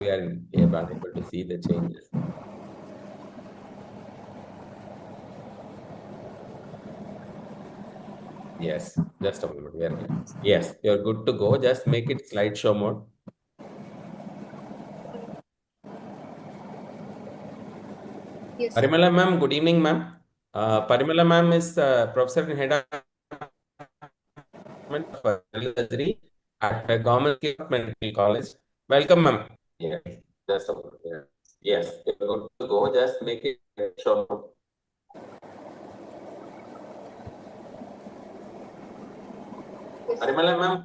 we are unable to see the changes. Yes, just a moment. We are good. Yes, you're good to go. Just make it slideshow mode. Yes, sir. Parimala ma'am, good evening, ma'am. Parimala ma'am is professor and head of surgery at Government Medical College. Welcome, ma'am. Yes, just a moment. Yes, you're good to go. Just make it slideshow mode. Parimala ma'am.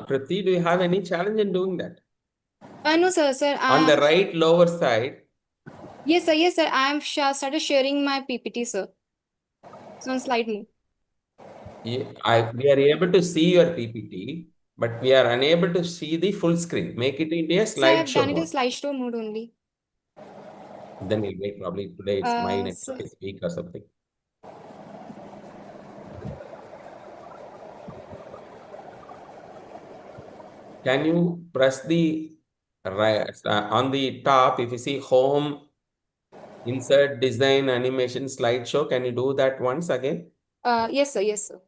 Priti, do you have any challenge in doing that? No, sir, sir. On the right lower side, Yes, sir. Yes, sir. I am started sharing my PPT, sir. It's on slide mode. we are able to see your PPT, but we are unable to see the full screen. Make it into a Sir, I have slideshow done it in mode. slideshow mode only. Then we'll wait. Probably today it's my Sir. network is weak or something. Can you press the right on the top? If you see home, insert, design, animation, slideshow, can you do that once again? Yes, sir. Yes, sir.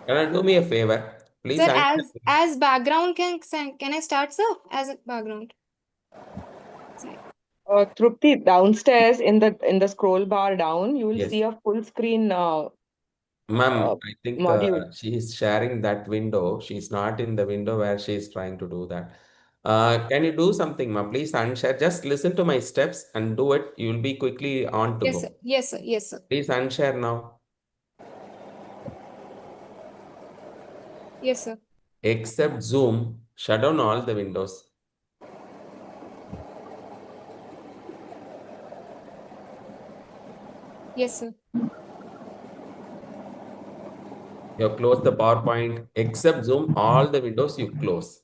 Can you do me a favor? Please Sir, answer. as background, can I start, sir? As a background. Trupti, downstairs in the scroll bar down, you will Yes. see a full screen Ma'am, I think module. she is sharing that window. She's not in the window where she is trying to do that. Can you do something, ma'am? Please unshare. Just listen to my steps and do it. You will be quickly on to Yes, sir. go. Yes, sir. Yes, sir. Please unshare now. Yes, sir. Except Zoom, shut down all the windows. Yes, sir. You have closed the PowerPoint. Except Zoom, all the windows you close.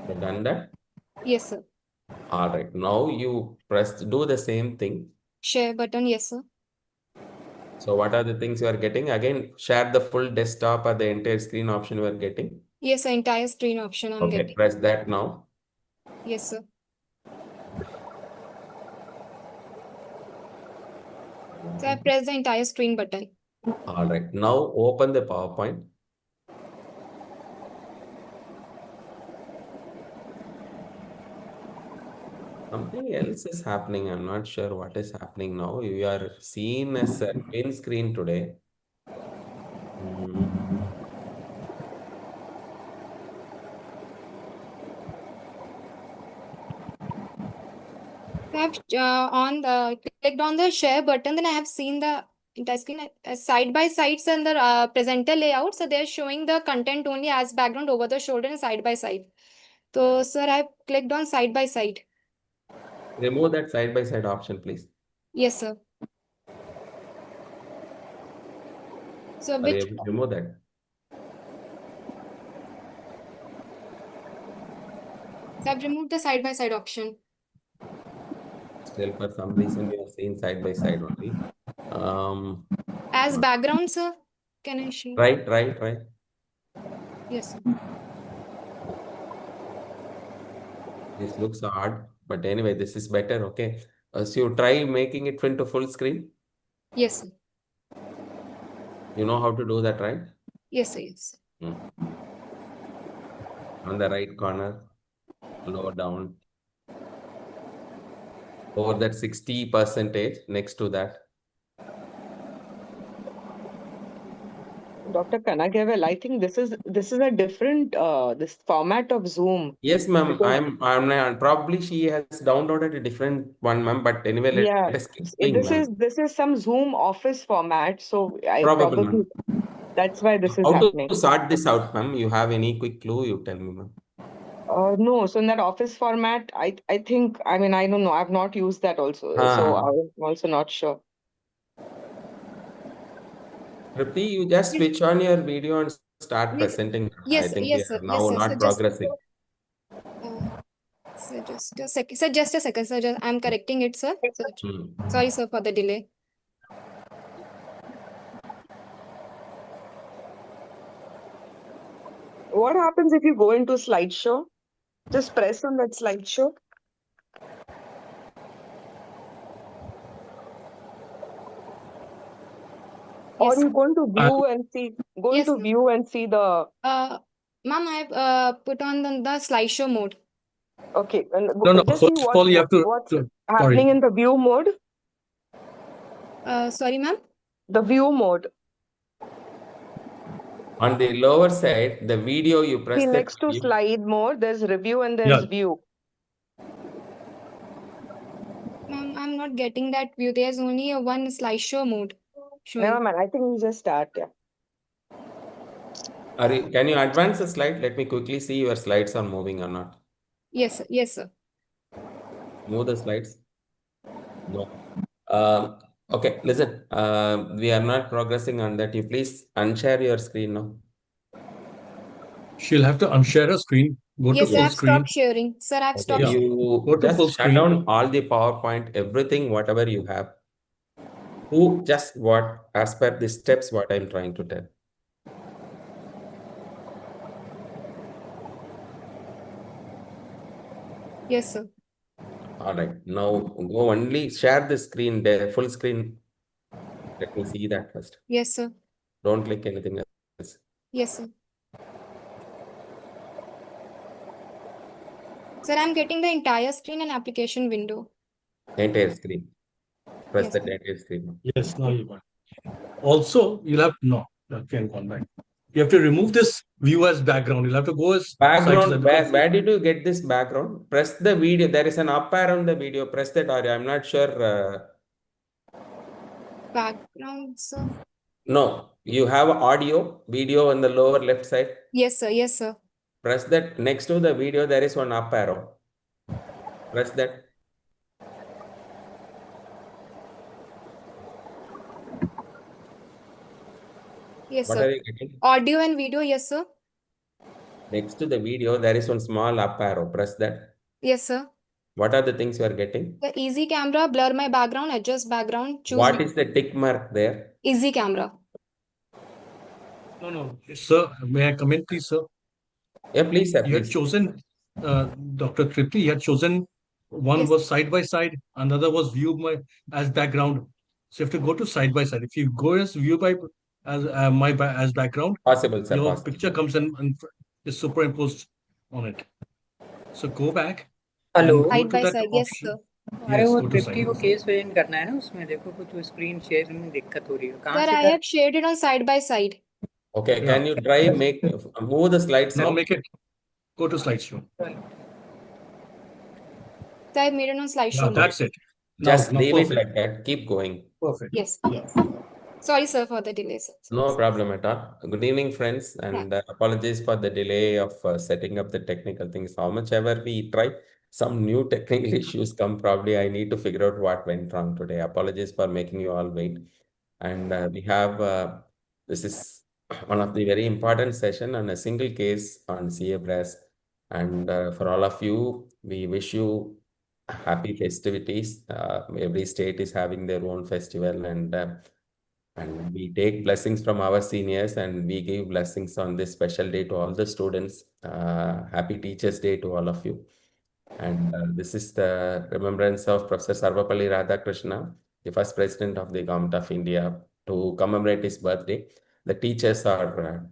You've done that? Yes, sir. All right. Now you do the same thing. Share button. Yes, sir. So what are the things you are getting? Again, share the full desktop or the entire screen option you are getting. Yes, sir. Entire screen option I'm Okay, getting. press that now. Yes, sir. So I press the entire screen button. All right. Now open the PowerPoint. Something else is happening. I'm not sure what is happening now. You are seen as a twin screen today. I have clicked on the share button, then I have seen the entire screen side by sides and the presenter layout. So they're showing the content only as background over the shoulder and side by side. So, sir, I have clicked on side by side. Remove that side by side option, please. Yes, sir. So Are you able to remove that? So I've removed the side by side option. Still, for some reason, you are seeing side by side only. As background, sir, can I show? Right. Yes, sir. This looks odd, but anyway, this is better. Okay. So you try making it into full screen. Yes, sir. You know how to do that, right? Yes, sir. Yes. On the right corner, lower down. Over that 60% next to that. Dr. Kanagevel, I think this is a different this format of Zoom. Yes, ma'am. Because, I'm probably she has downloaded a different one, ma'am. But anyway, yeah, let us keep going, ma'am. this is some Zoom office format. So I Probably, probably ma'am. that's why this is How happening. to sort this out, ma'am? You have any quick clue? You tell me, ma'am. No, so in that office format, I think, I mean, I don't know. I've not used that also. So I'm also not sure. Tripti, you just switch on your video and start Yes. presenting. I Yes. think we Yes, sir. are Yes, now sir. So not just progressing. Sir, just a second. Sir, just a second. Sir, I'm correcting it, sir. Sir, sorry, sir, for the delay. What happens if you go into slideshow? Just press on that slideshow. Or Yes, you sir. go into view and see, go Yes, into sir. view and see the, Ma'am, I've put on the slideshow mode. okay, and No, just first see of all, you have to. what's Sorry. happening in the view mode. Sorry, ma'am. The view mode. On the lower side, the video you press See, the next to view. slide mode, there's review and there's Yeah. view. Ma'am, I'm not getting that view. There's only a one slideshow mode showing. Never mind. I think we just start. Yeah. Can you advance the slide? Let me quickly see your slides are moving or not. Yes, sir. Yes, sir. Move the slides. No. Okay, listen. We are not progressing on that. You please unshare your screen now. She'll have to unshare her screen. Go Yes, to sir. full I've screen. stopped sharing. Sir, I've Okay, stopped Yeah. sharing. you Go to just full shut screen. down all the PowerPoint, everything, whatever you have. Who just what as per the steps what I'm trying to tell. Yes, sir. All right. Now go only share the screen there, full screen. Let me see that first. Yes, sir. Don't click anything else. Yes, sir. Sir, I'm getting the entire screen and application window. Entire screen. Press Yes, that sir. entire screen. Yes, now you got. Also, you'll have no. Okay, gone back. You have to remove this view as background. You'll have to go as side to side Background, because where did you get this background? Press the video. There is an up arrow on the video. Press that area. I'm not sure. Background, sir. No, you have audio, video on the lower left side. Yes, sir. Yes, sir. Press that. Next to the video, there is one up arrow. Press that. Yes, What sir. are you getting? Audio and video, yes, sir. Next to the video, there is one small up arrow. Press that. Yes, sir. What are the things you are getting? The easy camera, blur my background, adjust background, choose What is the tick mark there? easy camera. no. Sir, may I come in, please, sir? Yeah, please, sir, You had please. chosen, Dr. Tripti, you had chosen one Yes. was side by side, another was view by as background. So you have to go to side by side. If you go as view by as as background, Possible, sir. your Possible. picture comes in and is superimposed on it. So go back. Hello and go Side to by that side, yes, option. sir. अरे Yes, वो go to Tripti side को by side. Case present करना है ना उसमें देखो कुछ screen share में दिक्कत हो रही है कहाँ Sir, से I कर have shared it on side by side. Okay, Yeah. can you try move the slides Now up? make it go to slideshow. So I made it on slideshow. Yeah, mode. that's it. Just Now leave it perfect. like that. Keep going. Perfect. Yes. Yeah. Sorry, sir, for the delay, sir. No problem at all. Good evening, friends, and apologies for the delay of setting up the technical things. How much ever we try, some new technical issues come. Probably I need to figure out what went wrong today. Apologies for making you all wait. And we have this is one of the very important session on a single case on CA breast. And for all of you, we wish you happy festivities. Every state is having their own festival, and we take blessings from our seniors and we give blessings on this special day to all the students. Happy Teachers Day to all of you. And this is the remembrance of Professor Sarvapalli Radhakrishna, the first president of the Government of India, to commemorate his birthday. The teachers are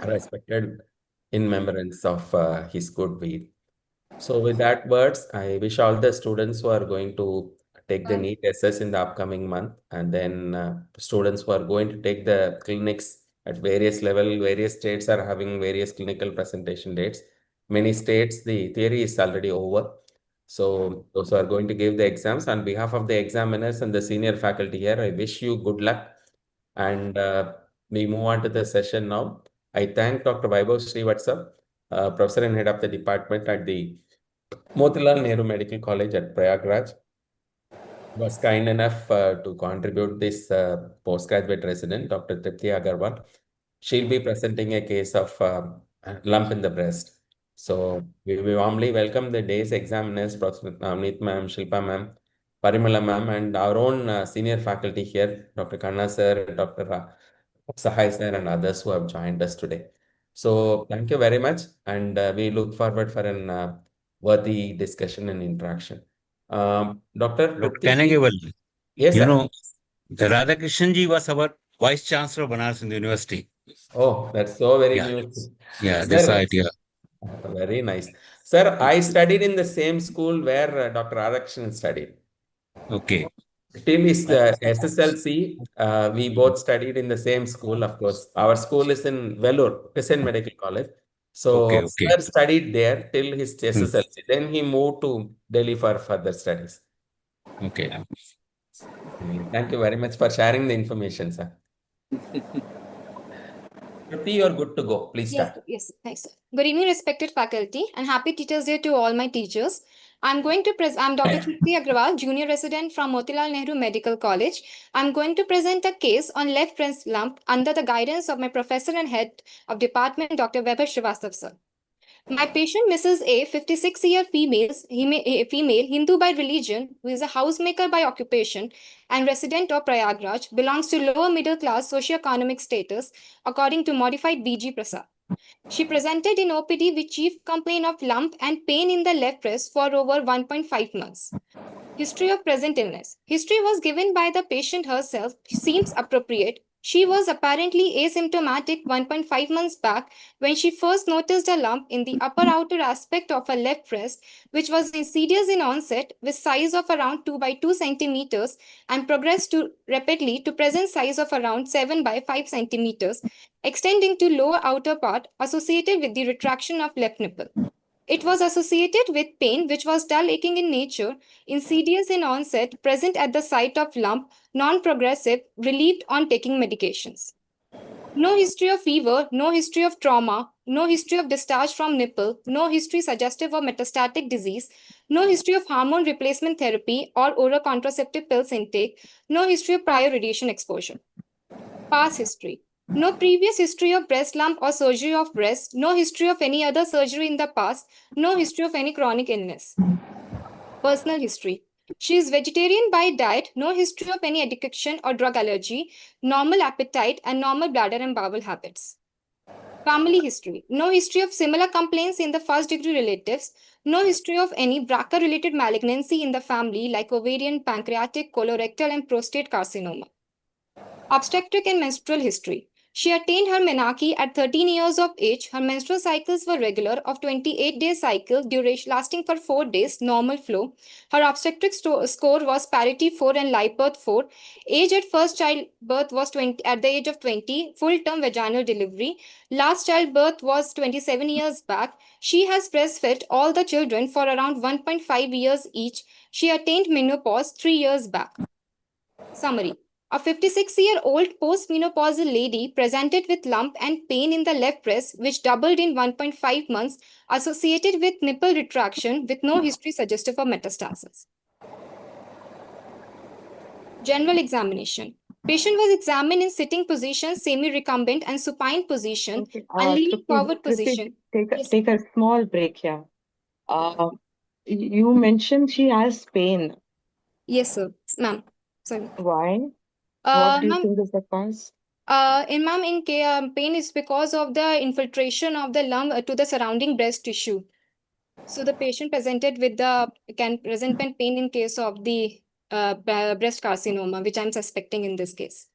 respected in remembrance of his good deed. So with that words, I wish all the students who are going to take the NEET SS in the upcoming month, and then students who are going to take the clinics at various level, various states are having various clinical presentation dates. Many states, the theory is already over. So those who are going to give the exams, on behalf of the examiners and the senior faculty here, I wish you good luck. And we move on to the session now. I thank Dr. Vaibhav Srivatsap, Professor and Head of the Department at the Motilal Nehru Medical College at Prayagraj, was kind enough to contribute this postgraduate resident, Dr. Tripti Agarwal. She'll be presenting a case of lump in the breast. So we warmly welcome the day's examiners, Professor Navneet ma'am, Shilpa ma'am, Parimala ma'am, and our own senior faculty here, Dr. Kanna sir, Dr. Sahai sir, and others who have joined us today. So thank you very much, and we look forward for an worthy discussion and interaction. Dr. Trupti, Connectable. yes, You sir. know, the Radhakrishnan ji was our Vice Chancellor of Banaras Hindu University. Oh, that's so very Yeah. new. Yeah, that's the idea. Very nice. Sir, I studied in the same school where Dr. Radhakrishnan studied. Okay. Till his SSLC, we both studied in the same school, of course. Our school is in Vellore, Crescent Medical College. So, Okay. sir studied there till his SSLC. Then he moved to Delhi for further studies. Okay. Thank you very much for sharing the information, sir. Trupti, you're good to go. Please Yes, start. yes, thanks, sir. Good evening, respected faculty, and happy Teachers' Day to all my teachers. I'm Dr. Trupti Agrawal, junior resident from Motilal Nehru Medical College. I'm going to present a case on left breast lump under the guidance of my professor and head of department, Dr. Weber Srivastav, sir. My patient, Mrs. A, 56-year female, Hindu by religion, who is a housemaker by occupation and resident of Prayagraj, belongs to lower middle class socioeconomic status according to modified BG Prasad. She presented in OPD with chief complaint of lump and pain in the left breast for over 1.5 months. History of present illness. History was given by the patient herself, seems appropriate. She was apparently asymptomatic 1.5 months back when she first noticed a lump in the upper outer aspect of her left breast, which was insidious in onset with size of around 2 by 2 centimeters and progressed rapidly to present size of around 7 by 5 centimeters, extending to lower outer part associated with the retraction of left nipple. It was associated with pain, which was dull aching in nature, insidious in onset, present at the site of lump, non-progressive, relieved on taking medications. No history of fever, no history of trauma, no history of discharge from nipple, no history suggestive of metastatic disease, no history of hormone replacement therapy or oral contraceptive pills intake, no history of prior radiation exposure. Past history. No previous history of breast lump or surgery of breast, no history of any other surgery in the past, no history of any chronic illness. Personal history. She is vegetarian by diet, no history of any addiction or drug allergy, normal appetite, and normal bladder and bowel habits. Family history. No history of similar complaints in the first degree relatives, no history of any BRCA related malignancy in the family like ovarian, pancreatic, colorectal, and prostate carcinoma. Obstetric and menstrual history. She attained her menarche at 13 years of age. Her menstrual cycles were regular of 28-day cycle, duration lasting for 4 days, normal flow. Her obstetric score was parity 4 and live birth 4. Age at first childbirth was 20 at the age of 20, full-term vaginal delivery. Last childbirth was 27 years back. She has breastfed all the children for around 1.5 years each. She attained menopause 3 years back. Summary. A 56-year-old postmenopausal lady presented with lump and pain in the left breast, which doubled in 1.5 months, associated with nipple retraction with no history suggestive of metastasis. General examination. Patient was examined in sitting position, semi-recumbent and supine position, Okay. and leaning Trupti, forward Trupti, position. Yes. take a small break here. You mentioned she has pain. Yes, sir. Ma'am. Sorry. Why? What do you Ma'am, think is the cause? pain is because of the infiltration of the lung to the surrounding breast tissue. So the patient presented with can present pain in case of the breast carcinoma, which I'm suspecting in this case.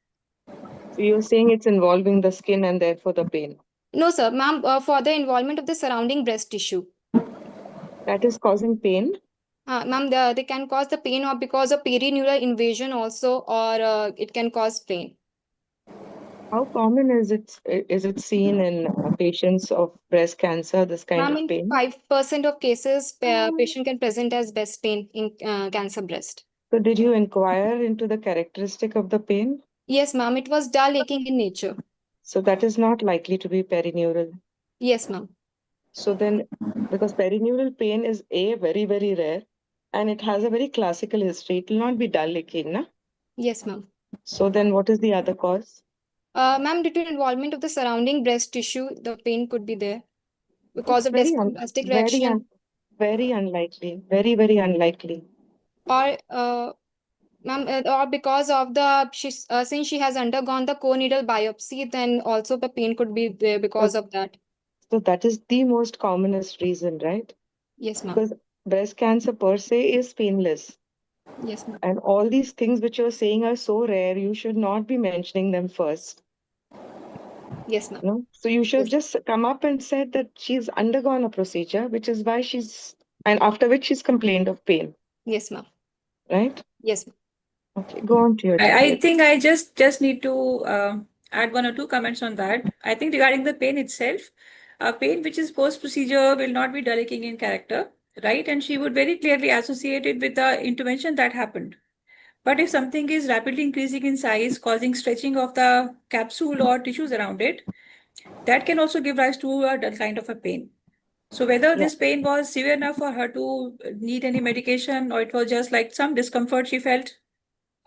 So you're saying it's involving the skin and therefore the pain. No, sir, ma'am, for the involvement of the surrounding breast tissue. That is causing pain? Ma'am, they can cause the pain or because of perineural invasion also, or it can cause pain. How common is it seen in patients of breast cancer, this kind Ma'am, of in pain? 5% of cases, patient can present as breast pain in cancer breast. So did you inquire into the characteristic of the pain? Yes, ma'am, it was dull aching in nature. So that is not likely to be perineural. Yes, ma'am. So then, because perineural pain is very, very rare, and it has a very classical history, it will not be dull aching, na? Yes, ma'am. So then what is the other cause? Ma'am, due to involvement of the surrounding breast tissue, the pain could be there. because of Very, dysplastic very, reaction, very unlikely. Very, very unlikely. or ma'am, or because of the since she has undergone the core needle biopsy, then also the pain could be there because of that. So that is the most commonest reason, right? Yes, ma'am. Because breast cancer per se is painless. Yes, ma'am. And all these things which you're saying are so rare, you should not be mentioning them first. Yes, ma'am. No? So you should Yes. just come up and said that she's undergone a procedure, which is why and after which she's complained of pain, Yes, ma'am. right? Yes, ma'am. Okay, go on to your I details. think I just need to add one or two comments on that. I think regarding the pain itself, pain which is post procedure will not be delicate in character, right? And she would very clearly associate it with the intervention that happened. But if something is rapidly increasing in size, causing stretching of the capsule or tissues around it, that can also give rise to a dull kind of a pain. So whether Yeah. this pain was severe enough for her to need any medication, or it was just like some discomfort she felt.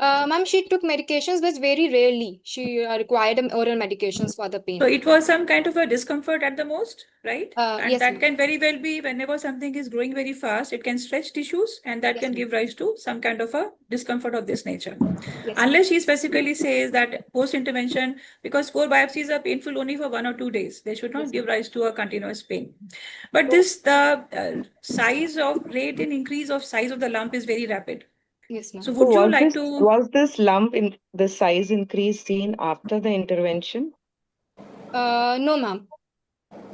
Ma'am, she took medications, but very rarely she required oral medications for the So pain. it was some kind of a discomfort at the most, right? And Yes, that ma'am. can very well be whenever something is growing very fast, it can stretch tissues, and that Yes, can ma'am. give rise to some kind of a discomfort of this nature. Yes, ma'am. Unless she specifically says that post intervention, because core biopsies are painful only for 1 or 2 days, they should not Yes, give ma'am. rise to a continuous pain. But So, the size of rate in increase of size of the lump is very rapid. Yes, ma'am. So so would you like to? was this lump in the size increase seen after the intervention? No, ma'am.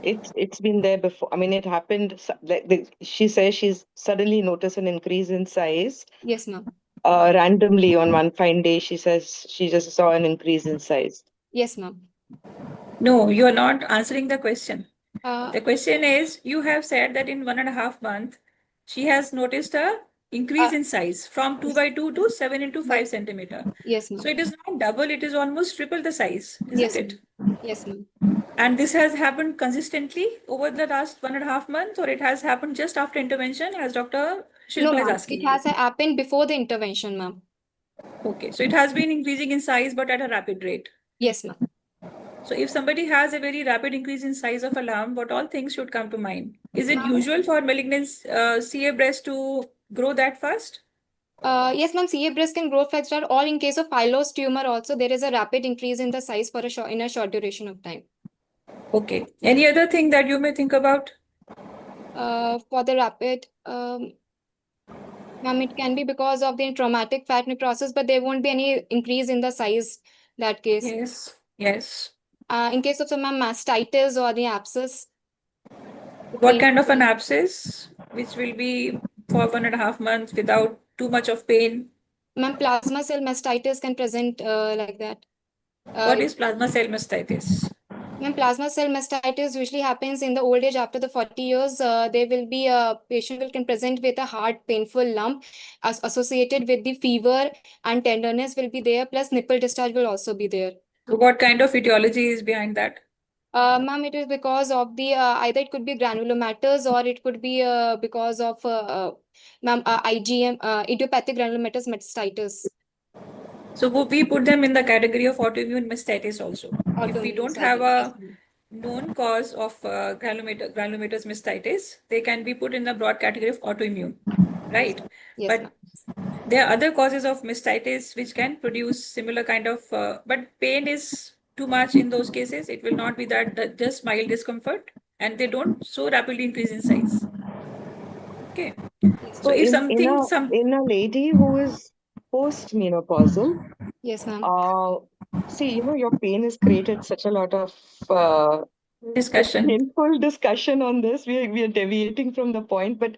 It's been there before. I mean, it happened. She says she's suddenly noticed an increase in size. Yes, ma'am. Randomly on one fine day, she says she just saw an increase in size. Yes, ma'am. No, you are not answering the question. Uh, The question is, you have said that in 1.5 months, she has noticed a increase uh, in size from 2 by 2 to 7 into 5 centimeter. yes, So ma'am. it is not double, it is almost triple the size, isn't Yes, it? ma'am. Yes, ma'am. And this has happened consistently over the last 1.5 months, or it has happened just after intervention, as Dr. No, Shilpa is ma'am. asking It you. has happened before the intervention, ma'am. Okay, so it has been increasing in size, but at a rapid rate. Yes, ma'am. So if somebody has a very rapid increase in size of a lump, what all things should come to mind? Is it Ma'am. usual for malignant CA breast to grow that fast? Yes, ma'am. CA breast can grow faster, or in case of pilose tumor, also there is a rapid increase in the size for in a short duration of time. Okay. Any other thing that you may think about? For the rapid, ma'am, it can be because of the traumatic fat necrosis, but there won't be any increase in the size that case. Yes. Yes. In case of some mastitis or the abscess. What kind of an abscess, which will be for 1.5 months without too much of pain? Ma'am, plasma cell mastitis can present like that. What is plasma cell mastitis? Ma'am, plasma cell mastitis usually happens in the old age after the 40 years. There will be a patient will can present with a hard, painful lump associated with the fever, and tenderness will be there. Plus, nipple discharge will also be there. So what kind of etiology is behind that? Ma'am, it is because of the either it could be granulomatous, or it could be because of ma'am IgM, idiopathic granulomatous mastitis. So we put them in the category of autoimmune mastitis also. If we Autoimmune don't have mastitis. Yes, a ma'am. known cause of granulomatous mastitis, they can be put in the broad category of autoimmune, right? Yes, But ma'am. there are other causes of mastitis which can produce similar kind of, but pain is too much in those cases. It will not be that just mild discomfort, and they don't so rapidly increase in size. Okay. Yes, So So ma'am. if something, in a lady who is post-menopausal, Yes, ma'am. see, your pain has created such a lot of discussion. painful discussion on this. We are deviating from the point, but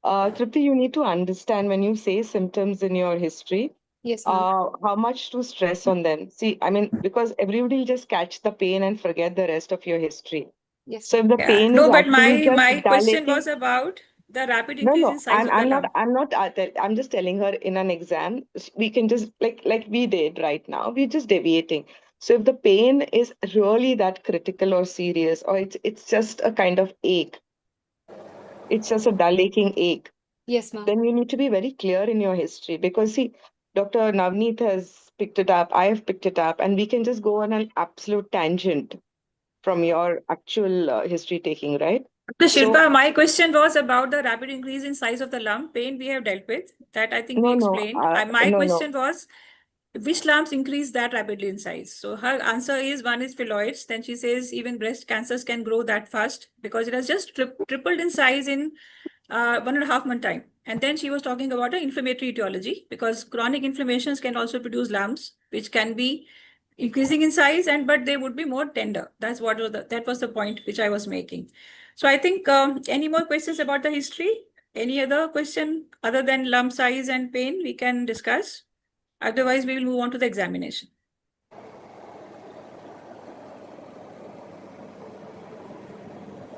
Tripti, you need to understand when you say symptoms in your history, Yes, ma'am. how much to stress on them. See, I mean, because everybody will just catch the pain and forget the rest of your history. Yes, So if ma'am. the Yeah. pain is No, but actually just my question dilating, was about the rapid no, increase no, in size of the lump. I'm just telling her in an exam, we can just like we did right now, we're just deviating. So if the pain is really that critical or serious, or it's just a kind of ache, it's just a dull aching ache, Yes, ma'am. then you need to be very clear in your history, because see, Dr. Navneet has picked it up, I have picked it up, and we can just go on an absolute tangent from your actual history taking, right? So, So Shilpa, my question was about the rapid increase in size of the lump. Pain we have dealt with. That I think we no, explained. My no, question was, which lumps increase that rapidly in size? So her answer is one is phylloids. Then she says even breast cancers can grow that fast because it has just tripled in size in 1.5 month time. And then she was talking about an inflammatory etiology because chronic inflammations can also produce lumps, which can be increasing in size, but they would be more tender. That was the point which I was making. So I think any more questions about the history? Any other question other than lump size and pain we can discuss? Otherwise, we will move on to the examination.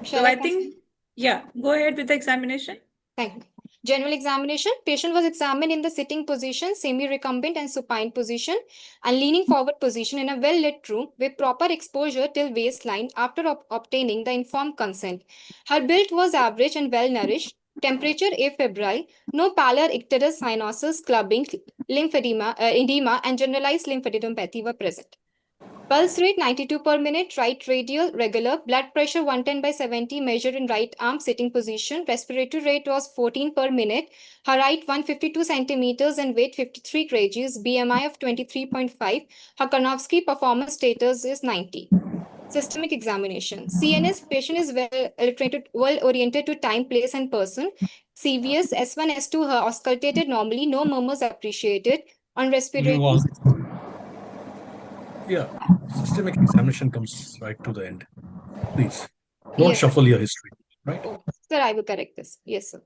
So I think, yeah, go ahead with the examination. Thank you. General examination. Patient was examined in the sitting position, semi-recumbent and supine position, and leaning forward position in a well-lit room with proper exposure till waistline after obtaining the informed consent. Her build was average and well-nourished. Temperature afebrile. No pallor, icterus, cyanosis, clubbing, lymphedema, edema, and generalized lymphadenopathy were present. Pulse rate 92 per minute, right radial, regular. Blood pressure 110/70 measured in right arm sitting position. Respiratory rate was 14 per minute. Her height 152 centimeters and weight 53 kgs. BMI of 23.5. Her Karnofsky performance status is 90. Systemic examination. CNS patient is well oriented to time, place, and person. CVS S1, S2 her auscultated normally. No murmurs appreciated. On respiratory. Yeah, systemic examination comes right to the end. Please, don't Yes. shuffle your history, right? Oh, sir, I will correct this. Yes, sir.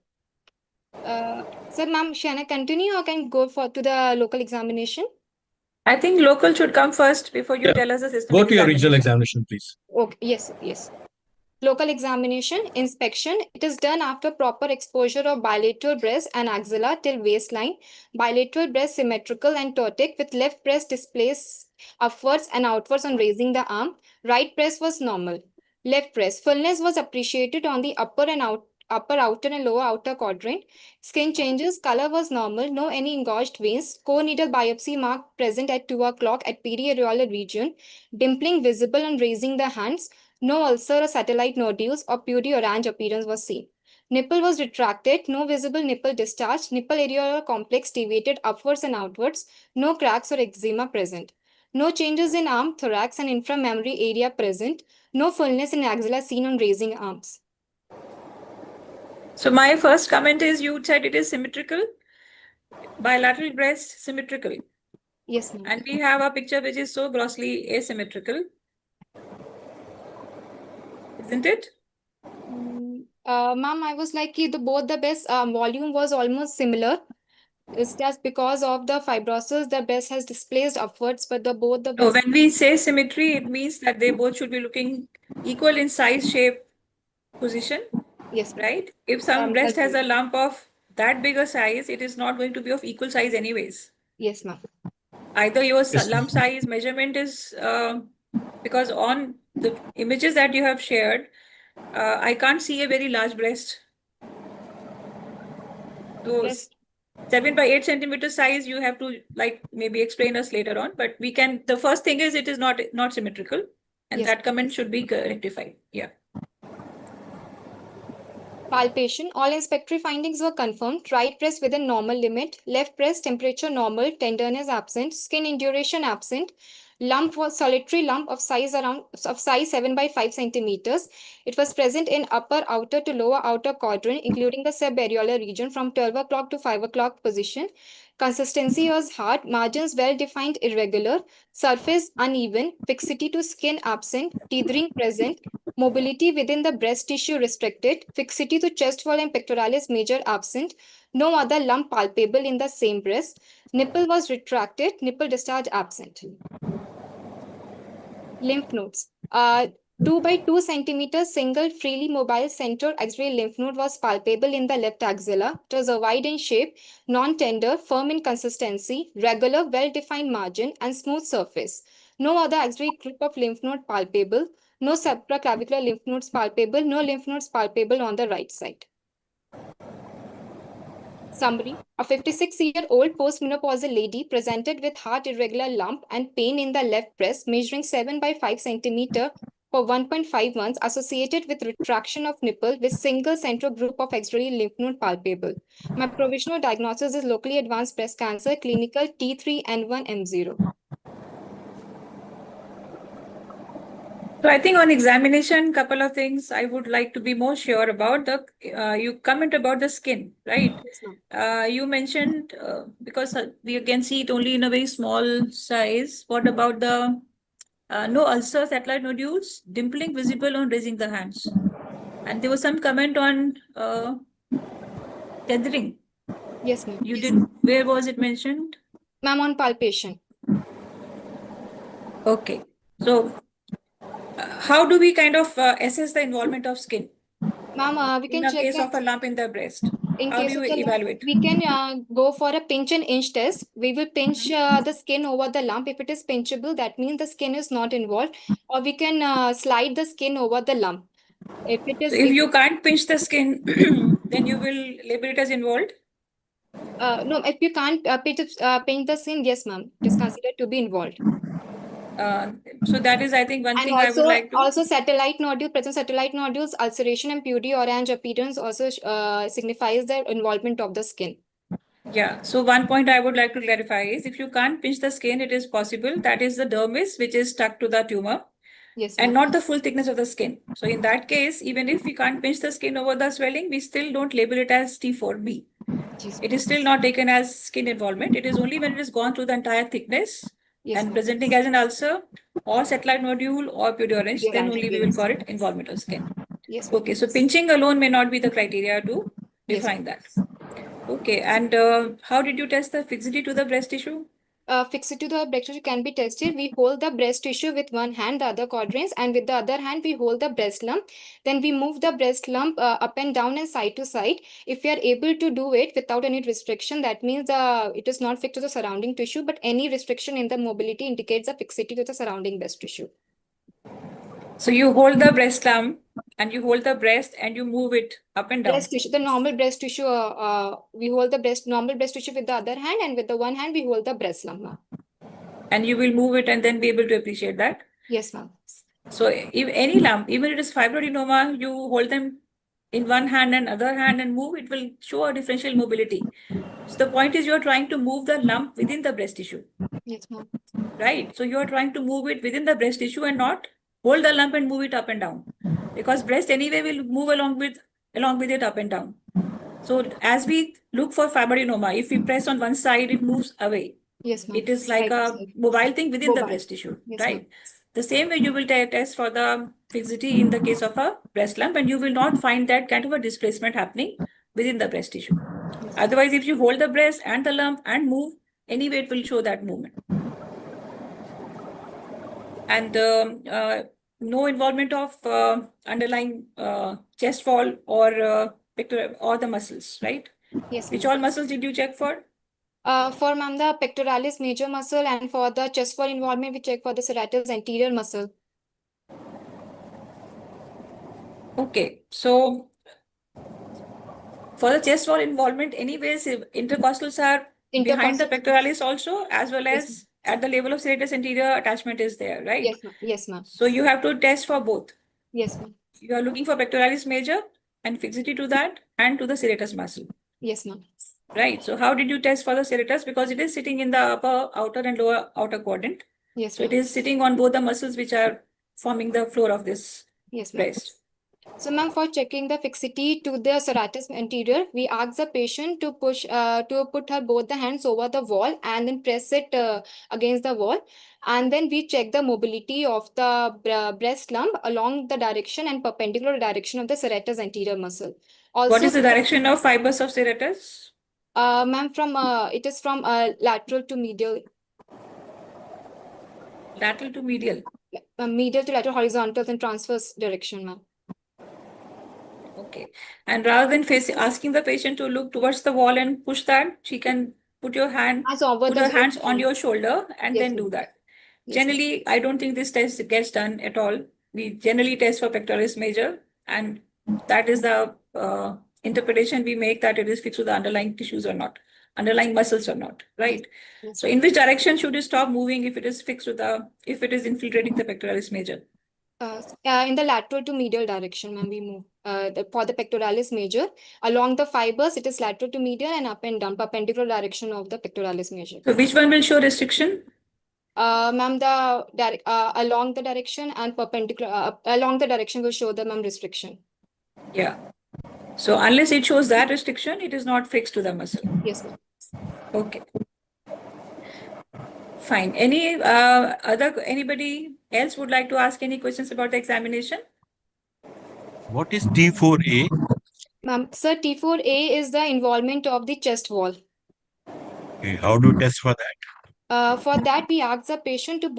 Sir, ma'am, shall I continue or can go to the local examination? I think local should come first before you tell us the systemic Go to your regional examination, please. Okay, yes, sir, yes. Local examination, inspection. It is done after proper exposure of bilateral breast and axilla till waistline. Bilateral breast symmetrical and ptotic with left breast displaced upwards and outwards on raising the arm. Right breast was normal. Left breast fullness was appreciated on the upper outer and lower outer quadrant. Skin changes, color was normal, no any engorged veins. Core needle biopsy mark present at 2 o'clock at perioral region. Dimpling visible on raising the hands. No ulcer or satellite nodules or purely orange appearance was seen. Nipple was retracted, no visible nipple discharge, nipple areolar complex deviated upwards and outwards, no cracks or eczema present. No changes in arm, thorax, and inframammary area present, no fullness in axilla seen on raising arms. So my first comment is you said it is symmetrical, bilateral breast symmetrical. Yes, ma'am. And we have a picture which is so grossly asymmetrical. Isn't it? Ma'am, I was like, both the breast volume was almost similar. It's just because of the fibrosis, the breast has displaced upwards, but both the So breast. when we say symmetry, it means that they both should be looking equal in size, shape, position. Yes, right? If some breast has a lump of that bigger size, it is not going to be of equal size anyways. Yes, ma'am. Either your lump size measurement is because on the images that you have shared, I can't see a very large breast. So 7 by 8 centimeter size, you have to maybe explain us later on, but we can, the first thing is it is not symmetrical, and that comment should be rectified. Yeah. Palpation. All inspectory findings were confirmed. Right breast within normal limit. Left breast temperature normal. Tenderness absent. Skin induration absent. Lump was solitary lump of size 7 by 5 centimeters. It was present in upper outer to lower outer quadrant, including the subareolar region from 12 o'clock to 5 o'clock position. Consistency was hard. Margins well defined, irregular. Surface uneven. Fixity to skin absent. Tethering present. Mobility within the breast tissue restricted. Fixity to chest wall and pectoralis major absent. No other lump palpable in the same breast. Nipple was retracted. Nipple discharge absent. Lymph nodes. 2 by 2 centimeters single freely mobile central axillary lymph node was palpable in the left axilla. It was ovoid in shape, non-tender, firm in consistency, regular, well-defined margin, and smooth surface. No other axillary group of lymph node palpable. No supraclavicular lymph nodes palpable. No lymph nodes palpable on the right side. Summary. A 56-year-old postmenopausal lady presented with heart irregular lump and pain in the left breast measuring 7 by 5 centimeter for 1.5 months associated with retraction of nipple with single central group of axillary lymph node palpable. My provisional diagnosis is locally advanced breast cancer, clinical T3N1M0. So I think on examination, couple of things I would like to be more sure about. You comment about the skin, right? Yes, ma'am. You mentioned because we can see it only in a very small size. What about the no ulcer, satellite nodules, dimpling visible on raising the hands? And there was some comment on tethering. Yes, ma'am. You did. Where was it mentioned? Ma'am, on palpation. Okay. So how do we kind of assess the involvement of skin Ma'am, we in can a check case the, of a lump in the breast? in How do case you of the lump, evaluate? we can go for a pinch and inch test. We will pinch the skin over the lump. If it is pinchable, that means the skin is not involved. Or we can slide the skin over the lump. If it So is, if you can't pinch the skin, then you will label it as involved. no, if you can't pinch the skin, yes, ma'am, it is considered to be involved. So that is, I think, one And thing I would like to. also satellite nodule, present satellite nodules, ulceration and purity orange appearance also signifies the involvement of the skin. Yeah. So one point I would like to clarify is if you can't pinch the skin, it is possible that is the dermis which is stuck to the tumor. Yes, And ma'am. not the full thickness of the skin. So in that case, even if we can't pinch the skin over the swelling, we still don't label it as T4B. Yes, It is still not taken as skin involvement. It is only when it has gone through the entire thickness yes, and ma'am. presenting as an ulcer or satellite nodule or pure orange, Pure then orange, only we will yes. call it involvement of skin. Yes, ma'am. Okay, so pinching alone may not be the criteria to Yes, define that. Okay, and how did you test the fixity to the breast tissue? Fixity to the breast tissue can be tested. We hold the breast tissue with one hand, the other quadrants, and with the other hand, we hold the breast lump. Then we move the breast lump up and down and side to side. If we are able to do it without any restriction, that means it is not fixed to the surrounding tissue, but any restriction in the mobility indicates a fixity to the surrounding breast tissue. So you hold the breast lump and you hold the breast and you move it up and down. Breast tissue, the normal breast tissue, we hold the normal breast tissue with the other hand, and with the one hand, we hold the breast lump, ma'am. And you will move it and then be able to appreciate that. Yes, ma'am. So if any lump, even if it is fibroadenoma, you hold them in one hand and other hand and move, it will show a differential mobility. So the point is you're trying to move the lump within the breast tissue. Yes, ma'am. Right. So you're trying to move it within the breast tissue and not hold the lump and move it up and down. Because breast anyway will move along with it up and down. So as we look for fibroadenoma, if we press on one side, it moves away. Yes, ma'am. It is like a mobile thing within the breast tissue, Yes, right? The same way you will test for the fixity in the case of a breast lump, and you will not find that kind of a displacement happening within the breast tissue. Yes. Otherwise, if you hold the breast and the lump and move, anyway, it will show that movement. And no involvement of underlying chest wall or pectoral or the muscles, right? Yes, Which ma'am. all muscles did you check for? For ma'am, the pectoralis major muscle, and for the chest wall involvement, we check for the serratus anterior muscle. Okay, so for the chest wall involvement, anyways, intercostals are behind the pectoralis also, as well as at the level of serratus anterior attachment is there, right? Yes, ma'am. Yes, ma'am. So you have to test for both. Yes, ma'am. You are looking for pectoralis major and fixity to that and to the serratus muscle. Yes, ma'am. Right. So how did you test for the serratus? Because it is sitting in the upper outer and lower outer quadrant. Yes, so it is sitting on both the muscles which are forming the floor of this breast. So, ma'am, for checking the fixity to the serratus anterior, we ask the patient to put her both the hands over the wall and then press it against the wall. And then we check the mobility of the breast lump along the direction and perpendicular direction of the serratus anterior muscle. Also, what is the direction of fibers of serratus? Ma'am, it is from lateral to medial. Lateral to medial? Medial to lateral, horizontal and transverse direction, ma'am. Okay. And rather than asking the patient to look towards the wall and push that, she can put her hands on your shoulder and then do that. Generally, I don't think this test gets done at all. We generally test for pectoralis major, and that is the interpretation we make, that it is fixed to the underlying tissues or not, underlying muscles or not, right? So in which direction should you stop moving if it is fixed to if it is infiltrating the pectoralis major? In the lateral to medial direction, ma'am, we move. For the pectoralis major, along the fibers, it is lateral to medial and up and down, perpendicular direction of the pectoralis major. So which one will show restriction? Ma'am, along the direction and perpendicular along the direction will show the ma'am restriction. Yeah. So unless it shows that restriction, it is not fixed to the muscle. Yes, ma'am. Okay. Fine. Anybody else would like to ask any questions about the examination? What is T4A? Ma'am, sir, T4A is the involvement of the chest wall. Okay, how do you test for that? For that, we ask the patient to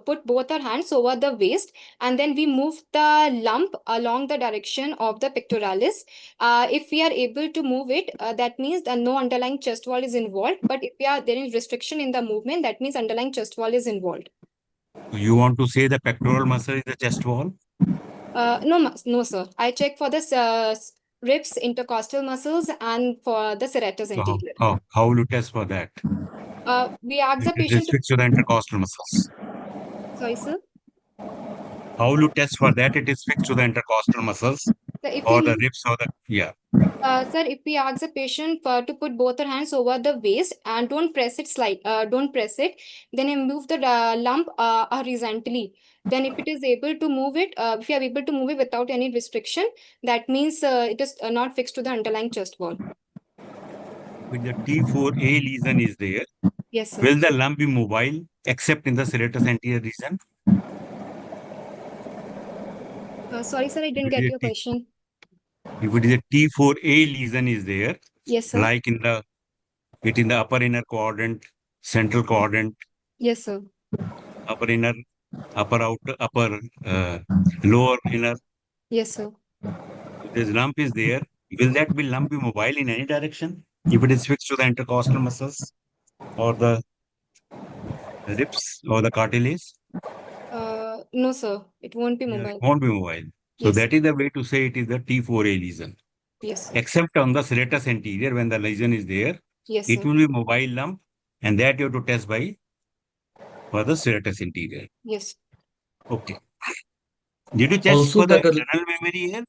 put both our hands over the waist, and then we move the lump along the direction of the pectoralis. If we are able to move it, that means that no underlying chest wall is involved. But if there is restriction in the movement, that means underlying chest wall is involved. You want to say the pectoral muscle is the chest wall? No, sir. I check for the ribs, intercostal muscles, and for the serratus So anterior. how will you test for that? We ask the It patient restricts to the intercostal muscles. Sorry, sir. How will you test for that? It is fixed to the intercostal muscles So if or we the ribs or the, yeah. Sir, if we ask the patient to put both their hands over the waist and don't press it don't press it, then you move the lump horizontally. Then if it is able to move it, if you are able to move it without any restriction, that means it is not fixed to the underlying chest wall. When the T4A lesion is there, Yes, sir. will the lump be mobile except in the serratus anterior region? Sorry, sir, I didn't get your question. If it is a T4A lesion is there, Yes, sir. like in the upper inner quadrant, central quadrant, Yes, sir. upper inner, upper outer, upper lower inner. Yes, sir. If this lump is there, will that lump be mobile in any direction? If it is fixed to the intercostal muscles or the ribs or the cartilage? No, sir. It won't be Yeah, mobile. it won't be mobile. So Yes. that is the way to say it is the T4A lesion. Yes, sir. Except on the serratus anterior, when the lesion is there, Yes, it sir. will be mobile lump, and that you have to test for the serratus anterior. Yes. Okay. Did you test Also for the that internal memory here?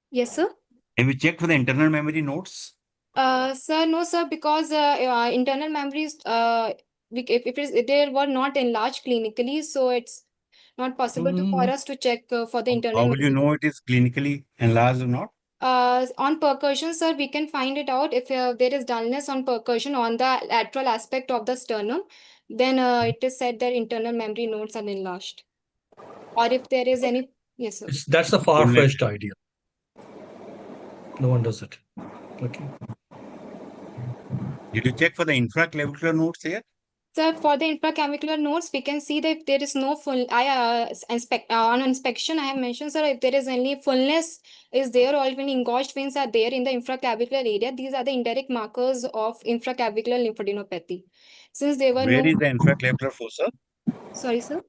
Yes, sir. Have you checked for the internal memory notes? Sir, no, sir, because internal memories, if they were not enlarged clinically, so it's not possible for us to check for the internal How will you memory. know it is clinically enlarged or not? On percussion, sir, we can find it out if there is dullness on percussion on the lateral aspect of the sternum, then it is said that internal memory nodes are enlarged. Or if there is any, yes, sir. that's a far-fetched idea. No one does it. Okay. Did you check for the infraclavicular nodes here? Sir, for the infraclavicular nodes, we can see that if there is no full, on inspection, I have mentioned, sir, if there is any fullness is there or even engorged veins are there in the infraclavicular area, these are the indirect markers of infraclavicular lymphadenopathy. Since there were Where is the infraclavicular fossa? Sorry, sir.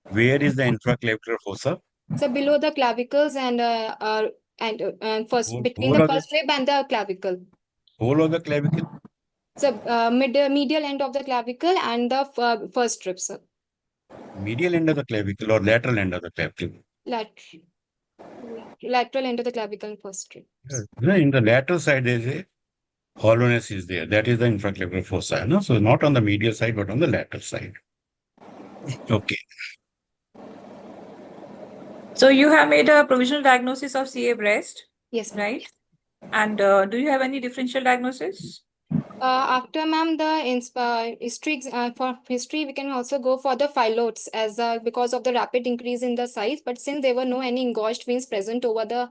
Where is the infraclavicular fossa? So below the clavicles and first between whole the of first rib and the clavicle. Whole of the clavicle? So medial end of the clavicle and the first rib, sir. Medial end of the clavicle or lateral end of the clavicle? Lateral end of the clavicle and first rib. In the lateral side, there is a hollowness is there. That is the infraclavicular fossa. No? So not on the medial side, but on the lateral side. Okay. So you have made a provisional diagnosis of CA breast. Yes, right? And do you have any differential diagnosis? After, ma'am, the history for history, we can also go for the phyllodes as because of the rapid increase in the size. But since there were no any engorged veins present over the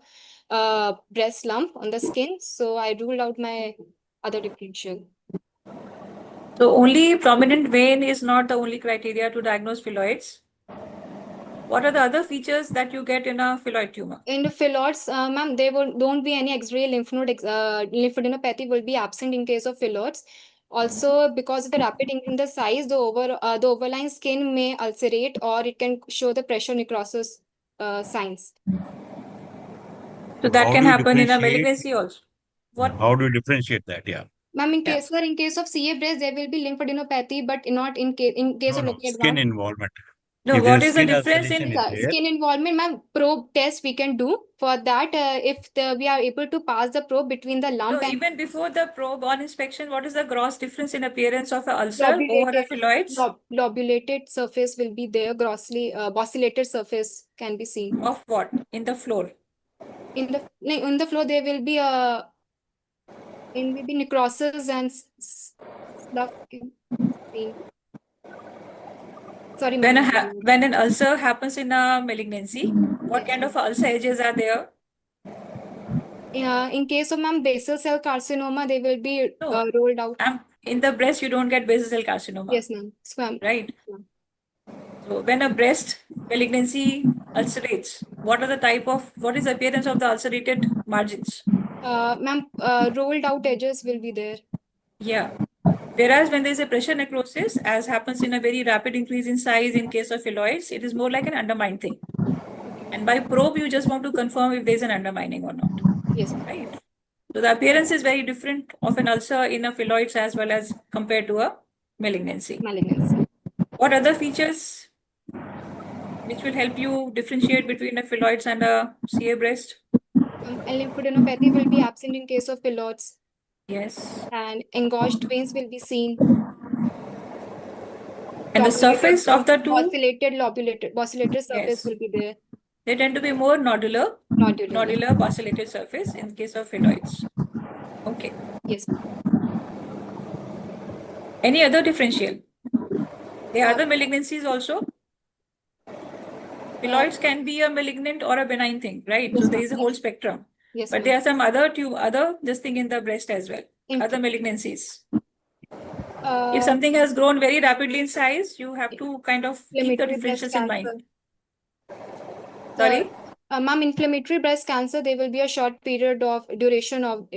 breast lump on the skin, so I ruled out my other differential. So only prominent vein is not the only criteria to diagnose phylloids. What are the other features that you get in a phylloid tumor? In the phylloids, ma'am, don't be any X-ray lymph node lymphadenopathy will be absent in case of phylloids. Also, because of the rapid increase in the size, the overlying skin may ulcerate or it can show the pressure necrosis signs. So that How can do you happen in a differentiate? malignancy also. What? How do you differentiate that? Yeah. Ma'am, in case of CA breast, there will be lymphadenopathy, but not in case of looking at Skin involvement. No, If what there is the skin difference ulceration in is there, Skin involvement, ma'am, probe test we can do for that. If we are able to pass the probe between the no, lump and even before the probe on inspection, what is the gross difference in appearance of an ulcer over a phylloids? lobulated surface will be there, grossly bosselated surface can be seen. Of what? In the floor. In the floor there will be necrosis and stuff seen. Sorry, When ma'am. when an ulcer happens in a malignancy, what kind of ulcer edges are there? In case of ma'am basal cell carcinoma, they will be No. rolled out. In the breast, you don't get basal cell carcinoma. Yes, ma'am. Right. So when a breast malignancy ulcerates, what is the appearance of the ulcerated margins? Ma'am, rolled out edges will be there. Yeah. Whereas when there is a pressure necrosis, as happens in a very rapid increase in size in case of phylloids, it is more like an undermined thing. And by probe, you just want to confirm if there is an undermining or not. Yes. Right. So the appearance is very different of an ulcer in a phylloids as well as compared to a malignancy. What other features which will help you differentiate between a phylloids and a CA breast? Lymphadenopathy will be absent in case of phylloids. Yes. And engorged veins will be seen. And the surface of the two? Bosselated surface will be there. They tend to be more nodular bosselated surface in case of phylloids. Okay. Yes. Any other differential? There are other malignancies also. Phylloids can be a malignant or a benign thing, right? So there is a whole spectrum. Yes, but there are some other this thing in the breast as well. Other malignancies. If something has grown very rapidly in size, you have to kind of keep the differentials in mind. Sorry? Ma'am, inflammatory breast cancer, there will be a short duration of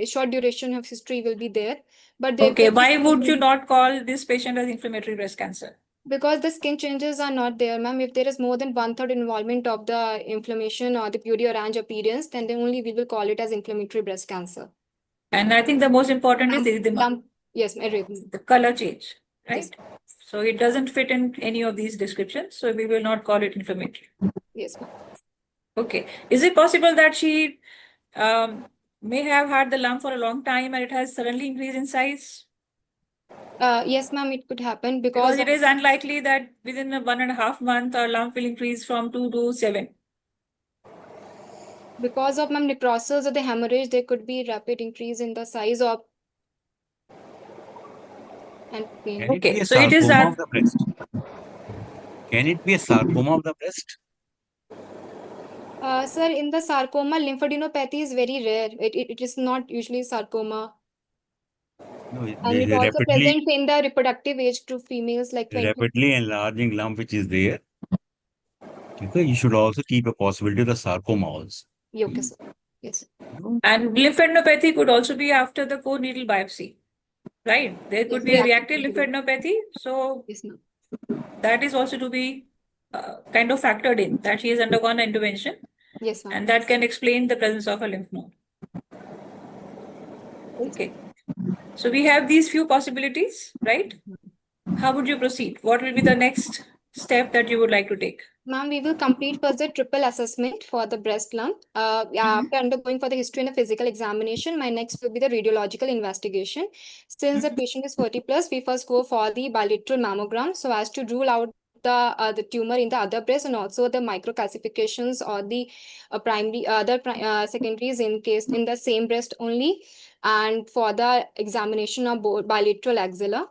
history will be there. But okay, why would you not call this patient as inflammatory breast cancer? Because the skin changes are not there, ma'am. If there is more than 1/3 involvement of the inflammation or the purity orange appearance, then only we will call it as inflammatory breast cancer. And I think the most important is erythema. Yes, erythema. The color change, right? Yes. So it doesn't fit in any of these descriptions. So we will not call it inflammatory. Yes. Okay. Is it possible that she may have had the lump for a long time and it has suddenly increased in size? Yes, ma'am, it could happen because it is unlikely that within 1.5 months our lump will increase from 2 to 7. Because of ma'am necrosis or the hemorrhage, there could be rapid increase in the size of and pain. Can it be a sarcoma of the breast? Can it be a sarcoma of the breast? Sir, in the sarcoma, lymphadenopathy is very rare. It is not usually sarcoma. No, and it also present in the reproductive age to females like 20. Rapidly enlarging lump which is there. Okay, you should also keep a possibility of the sarcoma also. Okay, sir. Yes. And lymphadenopathy could also be after the core needle biopsy, right? There could be a reactive lymphadenopathy. So that is also to be kind of factored in that she has undergone an intervention. Yes, ma'am. And that can explain the presence of a lymph node. Okay. So we have these few possibilities, right? How would you proceed? What will be the next step that you would like to take? Ma'am, we will complete first the triple assessment for the breast lump. After undergoing for the history and the physical examination, my next will be the radiological investigation. Since the patient is 40 plus, we first go for the bilateral mammogram so as to rule out the tumor in the other breast and also the microcalcifications or the secondaries in case in the same breast only, and for the examination of bilateral axilla.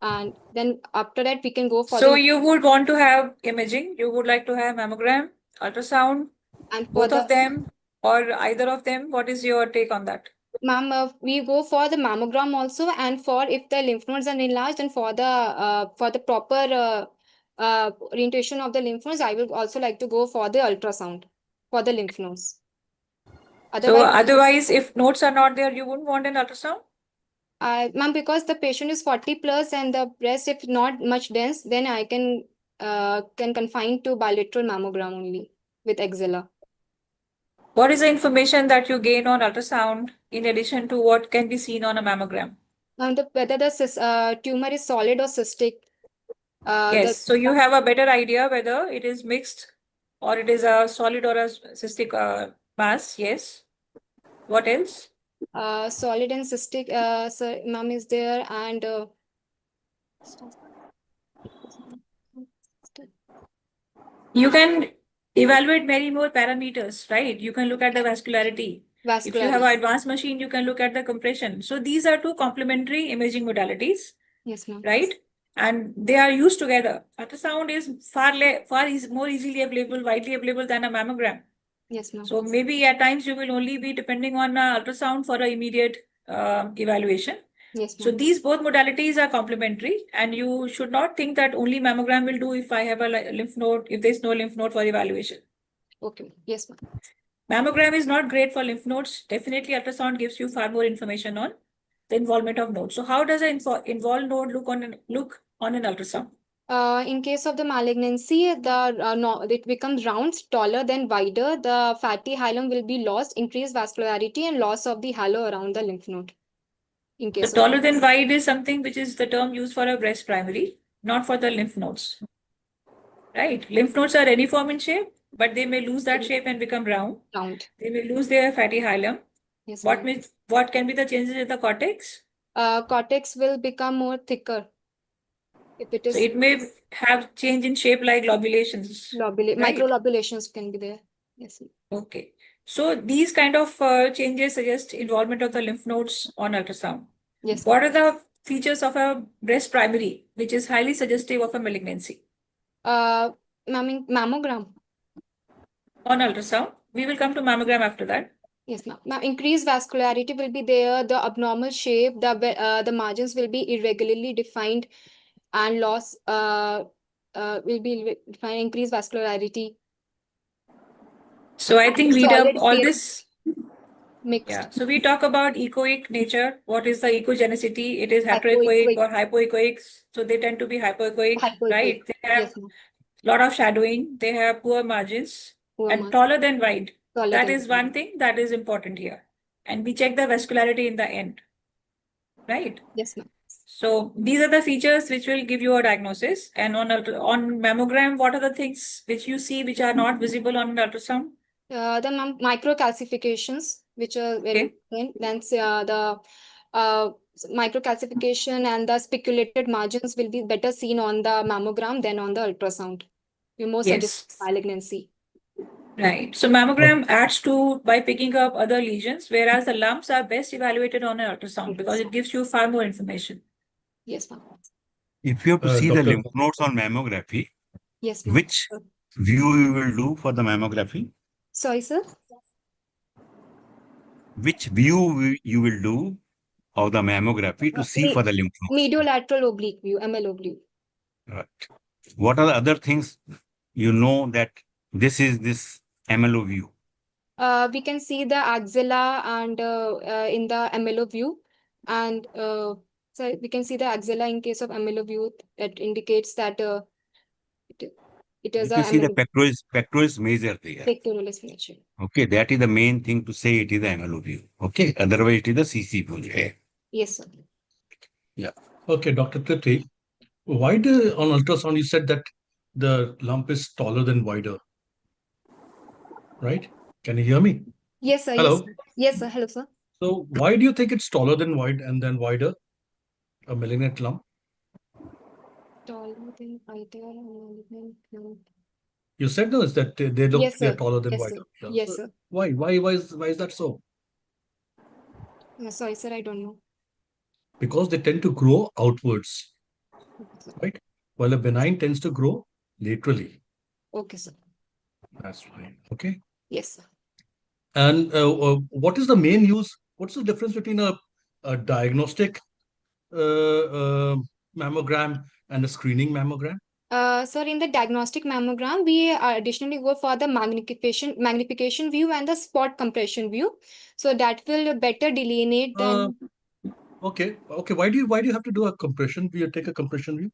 And then after that, we can go for So you would want to have imaging, you would like to have mammogram, ultrasound, and both of them or either of them. What is your take on that? Ma'am, we go for the mammogram also, and for if the lymph nodes are enlarged and for the proper orientation of the lymph nodes, I will also like to go for the ultrasound for the lymph nodes. Otherwise, if nodes are not there, you wouldn't want an ultrasound? Ma'am, because the patient is 40 plus and the breast, if not much dense, then I can confine to bilateral mammogram only with axilla. What is the information that you gain on ultrasound in addition to what can be seen on a mammogram? Whether the tumor is solid or cystic. Yes, so you have a better idea whether it is mixed or it is a solid or a cystic mass. Yes. What else? Solid and cystic, so ma'am is there, and You can evaluate many more parameters, right? You can look at the vascularity. If you have an vascularity. advanced machine, you can look at the compression. So these are two complementary imaging modalities, Yes, ma'am. right? And they are used together. Ultrasound is more easily available, widely available than a mammogram. Yes, ma'am. So maybe at times you will only be depending on ultrasound for an immediate evaluation. Yes, So ma'am. these both modalities are complementary, and you should not think that only mammogram will do if I have a lymph node, if there's no lymph node for evaluation. Okay. Yes, ma'am. Mammogram is not great for lymph nodes. Definitely ultrasound gives you far more information on the involvement of nodes. So how does an involved node look on an ultrasound? In case of the malignancy, it becomes round, taller, then wider. The fatty hilum will be lost, increased vascularity, and loss of the halo around the lymph node. In The case of taller than wide is something which is the term used for a breast primary, not for the lymph nodes. Right? Lymph nodes are uniform in shape, but they may lose that shape and become round. round. They may lose their fatty hilum. Yes, What ma'am. what can be the changes in the cortex? Cortex will become more thicker. If it So is it may have change in shape like lobulations. Right? microlobulations can be there. Yes. Okay. So these kind of changes suggest involvement of the lymph nodes on ultrasound. Yes. What are the features of a breast primary, which is highly suggestive of a malignancy? Mammogram. On ultrasound, we will come to mammogram after that. Yes, ma'am. Now, increased vascularity will be there. The abnormal shape, the margins will be irregularly defined, and loss will be defined. Increased vascularity. So I think we Solid did all appearance. this. Mixed. Yeah. So we talk about echoic nature. What is the echogenicity? It is Hypoechoic. heteroechoic or hypoechoic. So they tend to be hypoechoic, right? They have Yes, ma'am. lot of shadowing. They have poor margins Poor and margin. taller than wide. Taller That than is wide. one thing that is important here. And we check the vascularity in the end, right? Yes, ma'am. So these are the features which will give you a diagnosis. And on mammogram, what are the things which you see which are not visible on an ultrasound? The microcalcifications, which are very important. Then the microcalcification and the speculated margins will be better seen on the mammogram than on the ultrasound. We more suggest malignancy. Right. So mammogram adds to by picking up other lesions, whereas the lumps are best evaluated on an ultrasound because it gives you far more information. Yes, ma'am. If you have to see the Doctor. lymph nodes on mammography, Yes, ma'am. which view you will do for the mammography? Sorry, sir. Which view you will do of the mammography to see for the lymph nodes? Mediolateral oblique view, ML oblique. Right. What are the other things you know that this is this MLO view? We can see the axilla and in the MLO view, and so we can see the axilla in case of MLO view. That indicates that it is You a can see the MLO. pectoralis major there. Pectoralis major. Okay, that is the main thing to say it is the MLO view. Okay, otherwise it is the CC view. Yes, sir. Yeah. Okay, Dr. Tripti, why do on ultrasound you said that the lump is taller than wider? Right? Can you hear me? Yes, sir. Hello. Yes, sir. Yes, sir. Hello, sir. So why do you think it's taller than wide and then wider? A malignant lump? Taller than wider and malignant lump. You said no, is that they look Yes, they're sir. taller than Yes, wider. sir. Yeah. Yes, So sir. why is that so? Sorry, sir. I don't know. Because they tend to grow outwards, right? While a benign tends to grow laterally. Okay, sir. That's fine. Okay. Yes, sir. And what is the main use? What's the difference between a diagnostic mammogram and a screening mammogram? Sir, in the diagnostic mammogram, we additionally go for the magnification view and the spot compression view. So that will better delineate the. Okay. Why do you have to do a compression view? Take a compression view.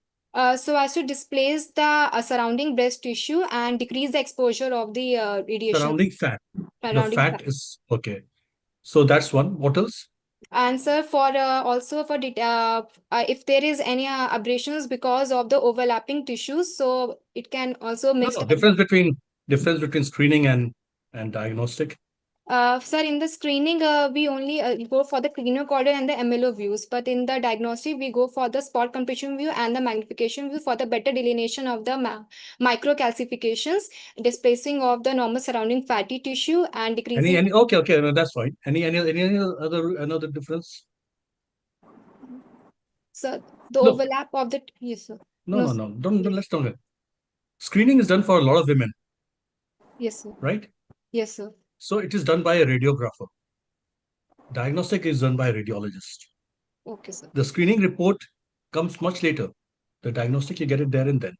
So as to displace the surrounding breast tissue and decrease the exposure of the radiation. Surrounding fat. The Surrounding fat is okay. So that's one. What else? And sir, for also for if there is any abrasions because of the overlapping tissues, so it can also No, mix. no, difference between screening and diagnostic. Sir, in the screening, we only go for the clinocaudal and the MLO views, but in the diagnostic, we go for the spot compression view and the magnification view for the better delineation of the microcalcifications, displacing of the normal surrounding fatty tissue, and decreasing. Okay, no, that's fine. Any another difference? So the No. overlap of the yes, sir. No, sir. don't let's don't. Screening is done for a lot of women, Yes, sir. right? Yes, sir. So it is done by a radiographer. Diagnostic is done by a radiologist. Okay, sir. The screening report comes much later. The diagnostic, you get it there and then.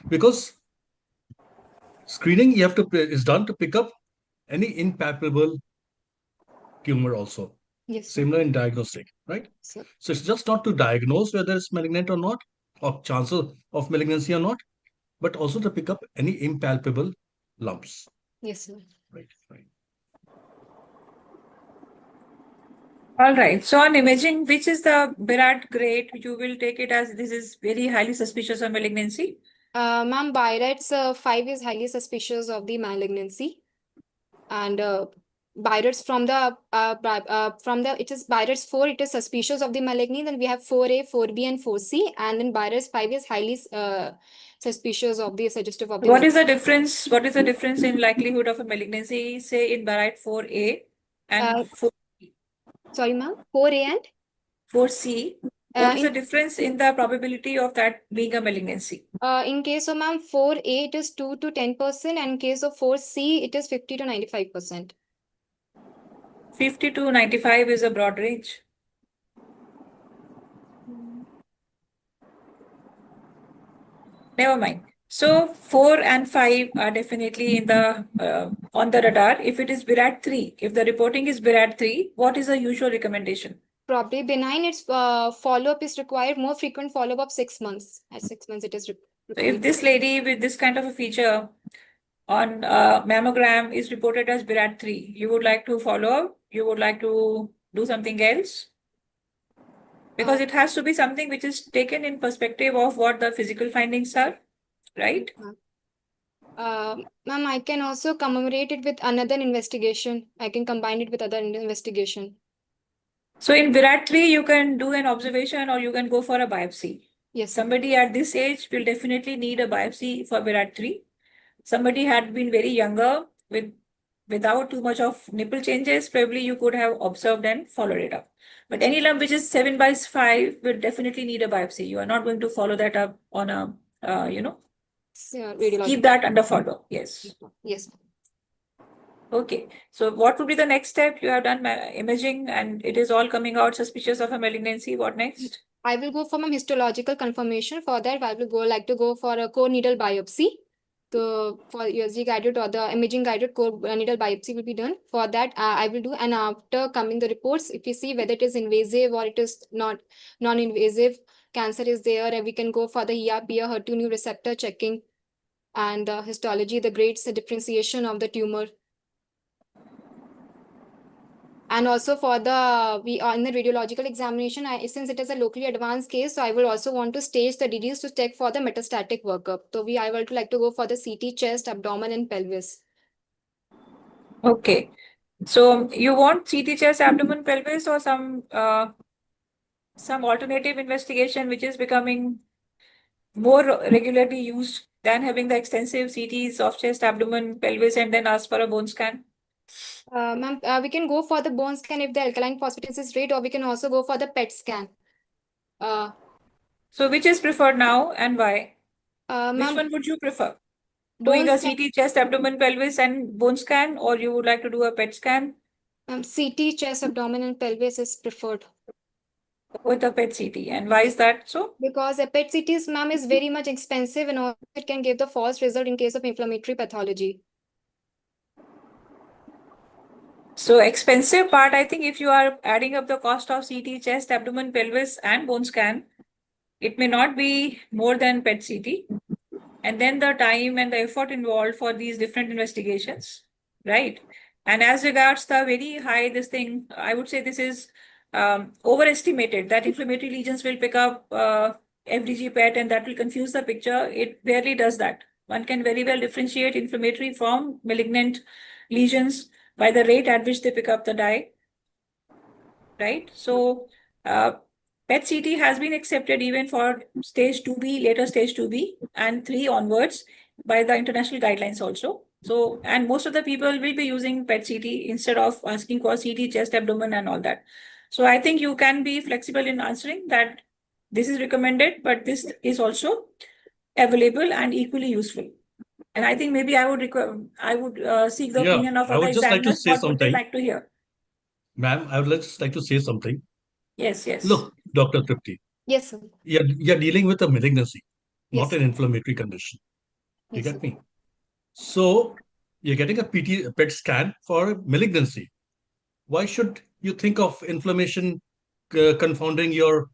Because screening is done to pick up any impalpable tumor also. Yes, sir. Similar in diagnostic, right? Sir. So it's just not to diagnose whether it's malignant or not, or chances of malignancy or not, but also to pick up any impalpable lumps. Yes, sir. Right. All right. So on imaging, which is the BIRAT grade? You will take it as this is very highly suspicious of malignancy. Ma'am, BIRATS 5 is highly suspicious of the malignancy, and BIRATS from the it is BIRATS 4, it is suspicious of the malignancy. Then we have 4A, 4B, and 4C, and then BIRATS 5 is highly suspicious of the suggestive of the. What is the difference? What is the difference in likelihood of a malignancy, say in BIRAT 4A and 4? Sorry, ma'am, 4A and 4C. What is the difference in the probability of that being a malignancy? In case of ma'am 4A, it is 2 to 10%, and in case of 4C, it is 50 to 95%. 50 to 95 is a broad range. Never mind. So 4 and 5 are definitely in the on the radar. If it is BIRAT 3, if the reporting is BIRAT 3, what is the usual recommendation? Probably benign. Its follow-up is required, more frequent follow-up of 6 months. At 6 months, it is So if this lady with this kind of a feature on mammogram is reported as BIRAT 3, you would like to follow up? You would like to do something else? Because it has to be something which is taken in perspective of what the physical findings are, right? Ma'am, I can also commemorate it with another investigation. I can combine it with other investigation. So in BIRAT 3, you can do an observation or you can go for a biopsy. Yes. Somebody at this age will definitely need a biopsy for BIRAT 3. Somebody had been very younger without too much of nipple changes, probably you could have observed and followed it up. But any lump which is 7/5 will definitely need a biopsy. You are not going to follow that up on a, keep that under follow. Yes. Yes. Okay. So what would be the next step? You have done imaging and it is all coming out suspicious of a malignancy. What next? I will go for my histological confirmation. For that, I will like to go for a core needle biopsy. So for USG guided or the imaging guided core needle biopsy will be done. For that, I will do, and after coming the reports, if we see whether it is invasive or it is not non-invasive, cancer is there, and we can go for the ERP or HER2 new receptor checking, and the histology, the grades, the differentiation of the tumor. And also for we are in the radiological examination, since it is a locally advanced case, so I will also want to stage the disease to check for the metastatic workup. So I would like to go for the CT, chest, abdomen, and pelvis. Okay. So you want CT, chest, abdomen, pelvis, or some alternative investigation which is becoming more regularly used than having the extensive CTs of chest, abdomen, pelvis, and then ask for a bone scan? Ma'am, we can go for the bone scan if the alkaline phosphatase is rate, or we can also go for the PET scan. So which is preferred now and why? Which Ma'am, one would you prefer? Doing a CT, chest, abdomen, pelvis, and bone scan, or you would like to do a PET scan? CT, chest, abdomen, and pelvis is preferred. With a PET CT. And why is that so? Because a PET CT, ma'am, is very much expensive, and also it can give the false result in case of inflammatory pathology. So expensive part, I think if you are adding up the cost of CT, chest, abdomen, pelvis, and bone scan, it may not be more than PET CT. And then the time and the effort involved for these different investigations, right? And as regards the very high, I would say this is overestimated that inflammatory lesions will pick up FDG PET and that will confuse the picture. It rarely does that. One can very well differentiate inflammatory from malignant lesions by the rate at which they pick up the dye, right? So PET-CT has been accepted even for stage 2B, later stage 2B and 3 onwards by the international guidelines also. So, and most of the people will be using PET-CT instead of asking for CT, chest, abdomen and all that. So I think you can be flexible in answering that this is recommended, but this is also available and equally useful. And I think maybe I would seek the opinion of I other would just like to examiners. say What would they something. like to hear? Ma'am, I would just like to say something. Yes, yes. Look, Dr. Tripti, Yes, sir. you're dealing with a malignancy, not Yes. an inflammatory condition. You Yes, get sir. me? So you're getting a PET scan for malignancy. Why should you think of inflammation confounding your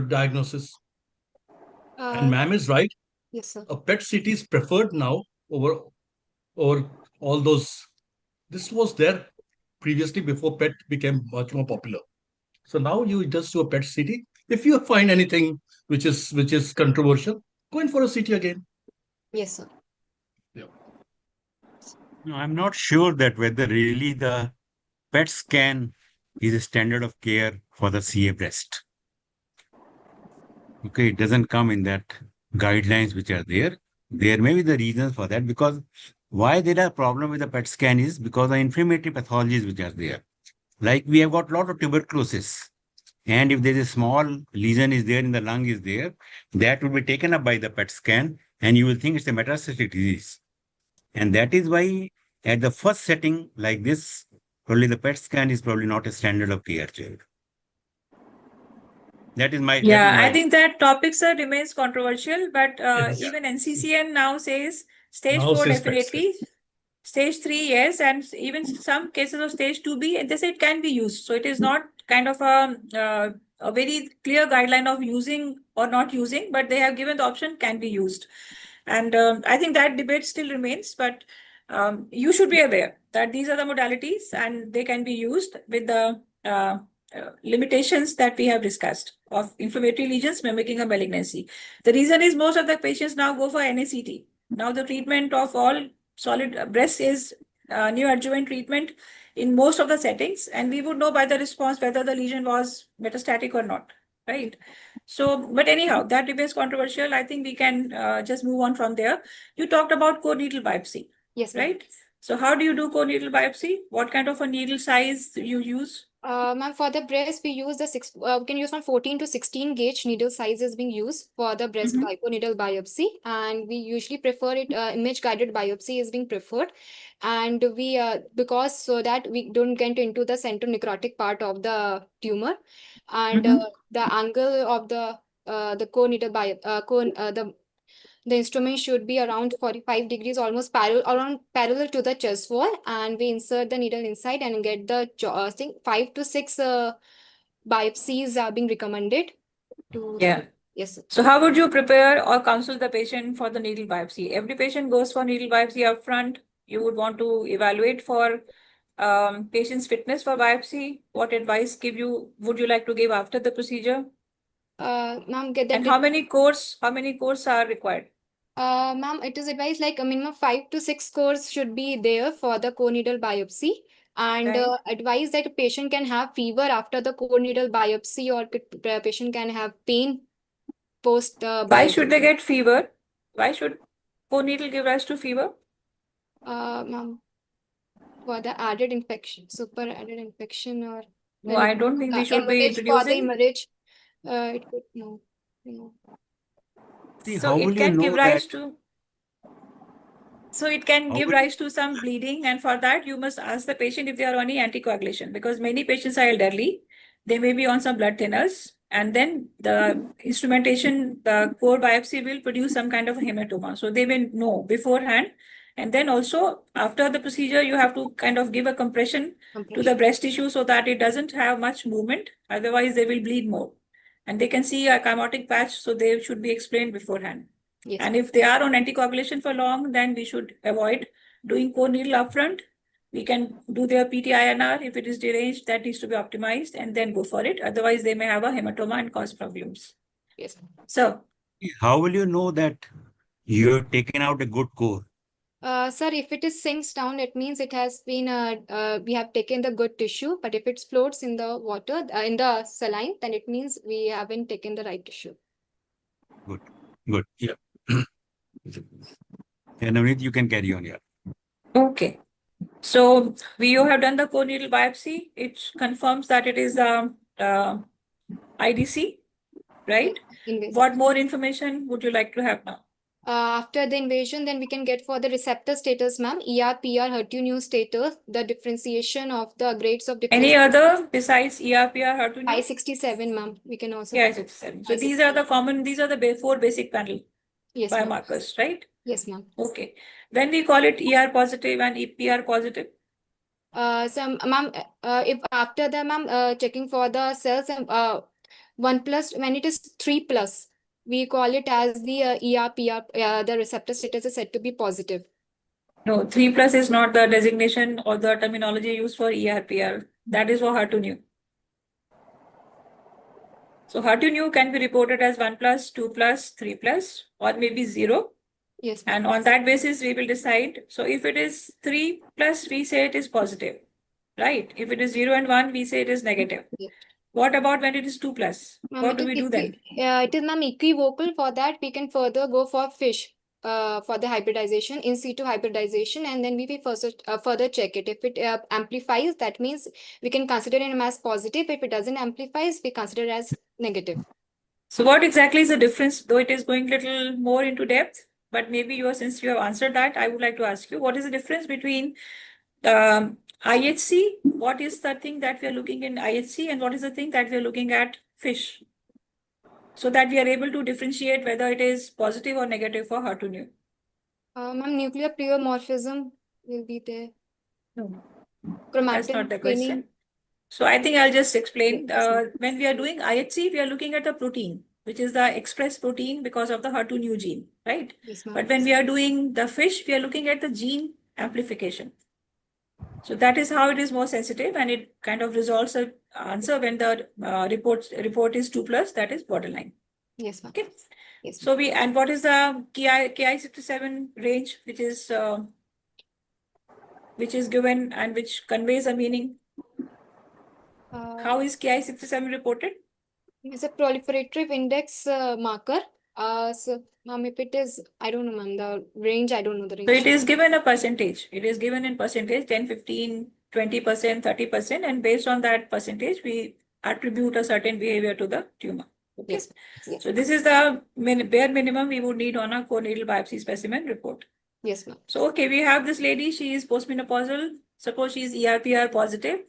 diagnosis? And ma'am is right. Yes, sir. A PET CT is preferred now over all those. This was there previously before PET became much more popular. So now you just do a PET CT. If you find anything which is controversial, go in for a CT again. Yes, sir. No, I'm not sure that whether really the PET scan is a standard of care for the CA breast. Okay, it doesn't come in that guidelines which are there. There may be the reasons for that, because why there are problem with the PET scan is because of inflammatory pathologies which are there. Like we have got a lot of tuberculosis. And if there is a small lesion is there in the lung is there, that will be taken up by the PET scan and you will think it's a metastatic disease. And that is why at the first setting like this, probably the PET scan is probably not a standard of care, child. That is my. I think that topic, sir, remains controversial, but Yes. even NCCN now says stage Now 4 says PET definitely, stage 3 yes, and even some cases of stage 2B, they say it can be used. So it is not kind of a very clear guideline of using or not using, but they have given the option can be used. And I think that debate still remains, but you should be aware that these are the modalities and they can be used with the limitations that we have discussed of inflammatory lesions mimicking a malignancy. The reason is most of the patients now go for NACT. Now the treatment of all solid breast is neoadjuvant treatment in most of the settings, and we would know by the response whether the lesion was metastatic or not, right? So, but anyhow, that remains controversial. I think we can just move on from there. You talked about core needle biopsy, Yes, ma'am. right? So how do you do core needle biopsy? What kind of a needle size you use? Ma'am, for the breast, we use we can use from 14 to 16 gauge needle size is being used for the breast needle biopsy, and we usually prefer it. Image guided biopsy is being preferred, and we because so that we don't get into the central necrotic part of the tumor, and the angle of the core needle the instrument should be around 45 degrees, almost parallel to the chest wall, and we insert the needle inside and get the 5 to 6 biopsies are being recommended to. Yeah. Yes. So how would you prepare or counsel the patient for the needle biopsy? Every patient goes for needle biopsy up front. You would want to evaluate for patient's fitness for biopsy. What advice would you like to give after the procedure? Ma'am, and how many cores are required? Ma'am, it is advised like a minimum 5 to 6 cores should be there for the core needle biopsy, and advise that a patient can have fever after the core needle biopsy, or patient can have pain post biopsy. Why should they get fever? Why should core needle give rise to fever? Ma'am, for the added infection, super added infection, or no, I don't think we should be introducing. For the hemorrhage, it could no. See, So how it will can you know give rise that? to. So it can How give will- rise to some bleeding, and for that you must ask the patient if they are on any anticoagulation, because many patients are elderly. They may be on some blood thinners, and then the instrumentation, the core biopsy will produce some kind of a hematoma. So they will know beforehand. And then also after the procedure, you have to kind of give a compression to the breast tissue so that it doesn't have much movement. Otherwise, they will bleed more. And they can see a chymotic patch, so they should be explained beforehand. Yes. And if they are on anticoagulation for long, then we should avoid doing core needle upfront. We can do their PT-INR. If it is deranged, that needs to be optimized and then go for it. Otherwise, they may have a hematoma and cause problems. Yes. So, How will you know that you have taken out a good core? Sir, if it is sinks down, it means it has been we have taken the good tissue. But if it floats in the water, in the saline, then it means we haven't taken the right tissue. Good. Good. Yeah. And Navneet, you can carry on. Yeah. okay. So you have done the core needle biopsy. It confirms that it is IDC, right? Invasive. What more information would you like to have now? After the invasion, then we can get for the receptor status, ma'am, ER, PR, HER2/neu status, the differentiation of the grades of Any differentiation. other besides ERPR, HER2/neu? I-67, ma'am. We can also. Yeah, 67. So these are the common, these are the four basic panel Yes, ma'am. biomarkers, right? Yes, ma'am. Okay. When we call it ER positive and EPR positive, So, ma'am, if after the ma'am checking for the cells and 1+, when it is 3+, we call it as the ER/PR. The receptor status is said to be positive. no, 3+ is not the designation or the terminology used for ERPR. That is for HER2/neu. So HER2/neu can be reported as 1+, 2+, 3+, or maybe 0. Yes, ma'am. And on that basis, we will decide. So if it is 3+, we say it is positive, right? If it is 0 and 1, we say it is negative. Yeah. What about when it is 2+? Ma'am, What do we do then? It is, ma'am, equivocal. For that, we can further go for fish for the hybridization, in situ hybridization, and then we will first further check it. If it amplifies, that means we can consider it as positive. If it doesn't amplify, we consider it as negative. So what exactly is the difference, though it is going little more into depth, but maybe since you have answered that, I would like to ask you, what is the difference between IHC? What is the thing that we are looking in IHC, and what is the thing that we are looking at fish? So that we are able to differentiate whether it is positive or negative for HER2/neu. Ma'am, nuclear pleomorphism will be there. No, Chromatin that's not the staining. question. So I think I'll just explain. Yes, When we are doing IHC, we are looking at the protein, which is the express protein because of the HER2/neu gene, right? Yes, ma'am. But when we are doing the fish, we are looking at the gene amplification. So that is how it is more sensitive, and it kind of resolves the answer when the report is 2+, that is borderline. Yes, ma'am. Okay. Yes. So and what is the Ki-67 range, which is given and which conveys a meaning? How is Ki-67 reported? It's a proliferative index marker. So, ma'am, if it is, I don't know, ma'am, the range, I don't know the range. So it is given a percentage. It is given in percentage, 10, 15, 20%, 30%, and based on that percentage, we attribute a certain behavior to the tumor. Okay. Yes. Yes. So this is the bare minimum we would need on a core needle biopsy specimen report. Yes, ma'am. So, okay, we have this lady, she is postmenopausal. Suppose she is ERPR positive.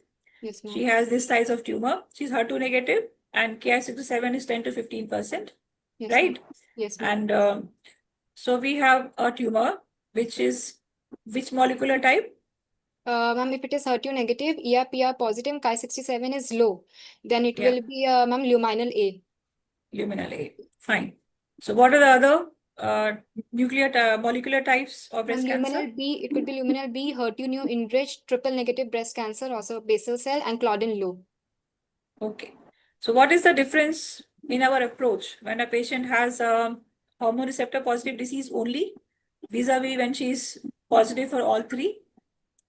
Yes, ma'am. She has this size of tumor. She's HER2 negative, and Ki-67 is 10 to 15%, Yes, right? ma'am. Yes, ma'am. And so we have a tumor, which is which molecular type? Ma'am, if it is HER2 negative, ER/PR positive, Ki-67 is low, then it Yeah. will be, ma'am, luminal A. Luminal A. Fine. So what are the other molecular types of breast Ma'am, cancer? luminal B, it could be luminal B, HER2/neu enriched, triple negative breast cancer, also basal cell, and claudin low. Okay. So what is the difference in our approach when a patient has a hormone receptor positive disease only vis-a-vis when she is positive for all three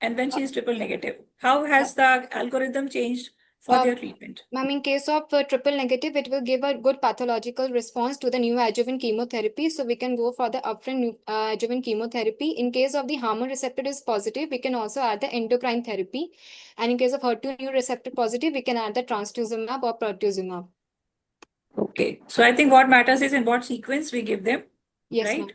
and when she is triple negative? How has the algorithm changed for their treatment? Ma'am, in case of triple negative, it will give a good pathological response to the neoadjuvant chemotherapy. So we can go for the upfront adjuvant chemotherapy. In case of the hormone receptor is positive, we can also add the endocrine therapy. And in case of HER2/neu receptor positive, we can add the trastuzumab or pertuzumab. Okay. So I think what matters is in what sequence we give them, Yes, right? ma'am.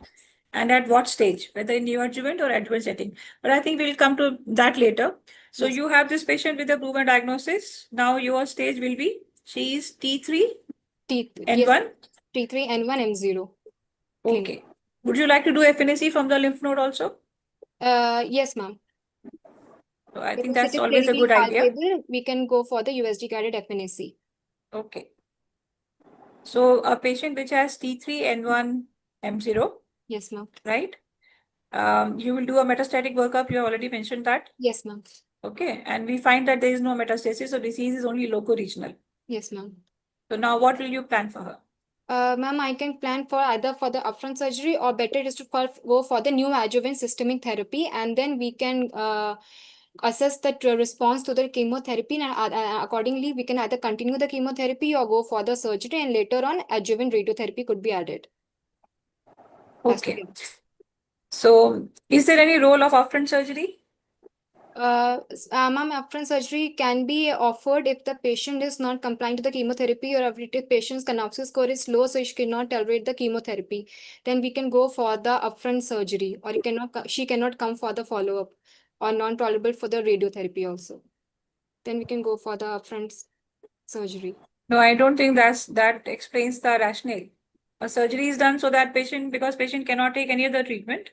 And at what stage, whether in neoadjuvant or adjuvant setting. But I think we'll come to that later. So Yes. you have this patient with a proven diagnosis. Now your stage will be, she is T3, N1? T3, N1, M0. Okay. Would you like to do FNAC from the lymph node also? Yes, ma'am. So I think Because that's it is always a clinically good idea. palpable, we can go for the USG guided FNAC. Okay. So a patient which has T3, N1, M0. Yes, ma'am. Right? You will do a metastatic workup. You have already mentioned that. Yes, ma'am. Okay. And we find that there is no metastasis, so disease is only loco-regional. Yes, ma'am. So now what will you plan for her? Ma'am, I can plan for either for the upfront surgery or better is to go for the neoadjuvant systemic therapy, and then we can assess the response to the chemotherapy, and accordingly we can either continue the chemotherapy or go for the surgery, and later on adjuvant radiotherapy could be added. Okay. So is there any role of upfront surgery? Ma'am, upfront surgery can be offered if the patient is not compliant to the chemotherapy, or if the patient's Canopsis score is low, so she cannot tolerate the chemotherapy. Then we can go for the upfront surgery, or she cannot come for the follow-up, or non-tolerable for the radiotherapy also. Then we can go for the upfront surgery. No, I don't think that explains the rationale. A surgery is done so that because patient cannot take any other treatment.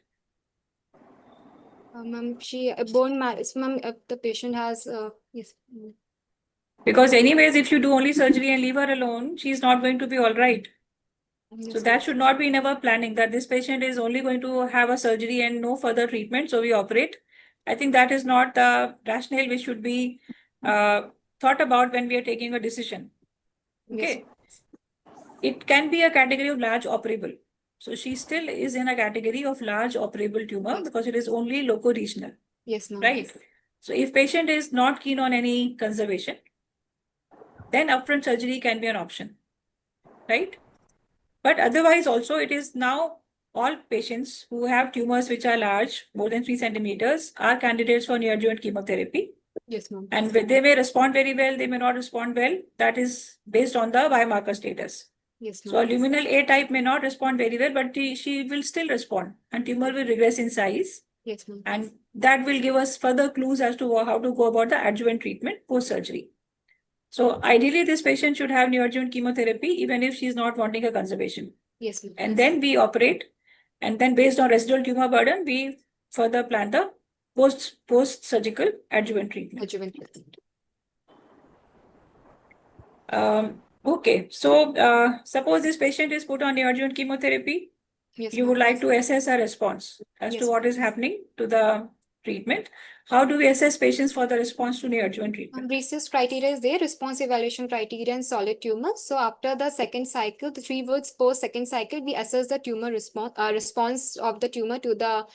Ma'am, bone marrow, ma'am, the patient has, yes. Because anyways, if you do only surgery and leave her alone, she's not going to be all right. Yes, So that should not be in our planning, that this patient is only going to have a surgery and no further treatment, so we operate. I think that is not the rationale which should be thought about when we are taking a decision. Okay. Yes. It can be a category of large operable. So she still is in a category of large operable tumor, Yes, because it is only loco-regional. Yes, ma'am. Right. So if patient is not keen on any conservation, then upfront surgery can be an option. Right. But otherwise also, it is now all patients who have tumors which are large, more than 3 centimeters, are candidates for neoadjuvant chemotherapy. Yes, ma'am. And they may respond very well, they may not respond well. That is based on the biomarker status. Yes, So a ma'am. luminal A type may not respond very well, but she will still respond, and tumor will regress in size. Yes, ma'am. And that will give us further clues as to how to go about the adjuvant treatment post-surgery. So ideally, this patient should have neoadjuvant chemotherapy, even if she's not wanting a conservation. Yes, ma'am. And then we operate, and then based on residual tumor burden, we further plan the post-surgical adjuvant treatment. Adjuvant treatment. Okay, so suppose this patient is put on neoadjuvant chemotherapy. Yes, You ma'am. would like to assess a response as Yes, to what is happening to the treatment. How do we assess patients for the response to neoadjuvant treatment? RECIST criteria is there, response evaluation criteria and solid tumor. So after the second cycle, the 3 weeks post second cycle, we assess the tumor response of the tumor to the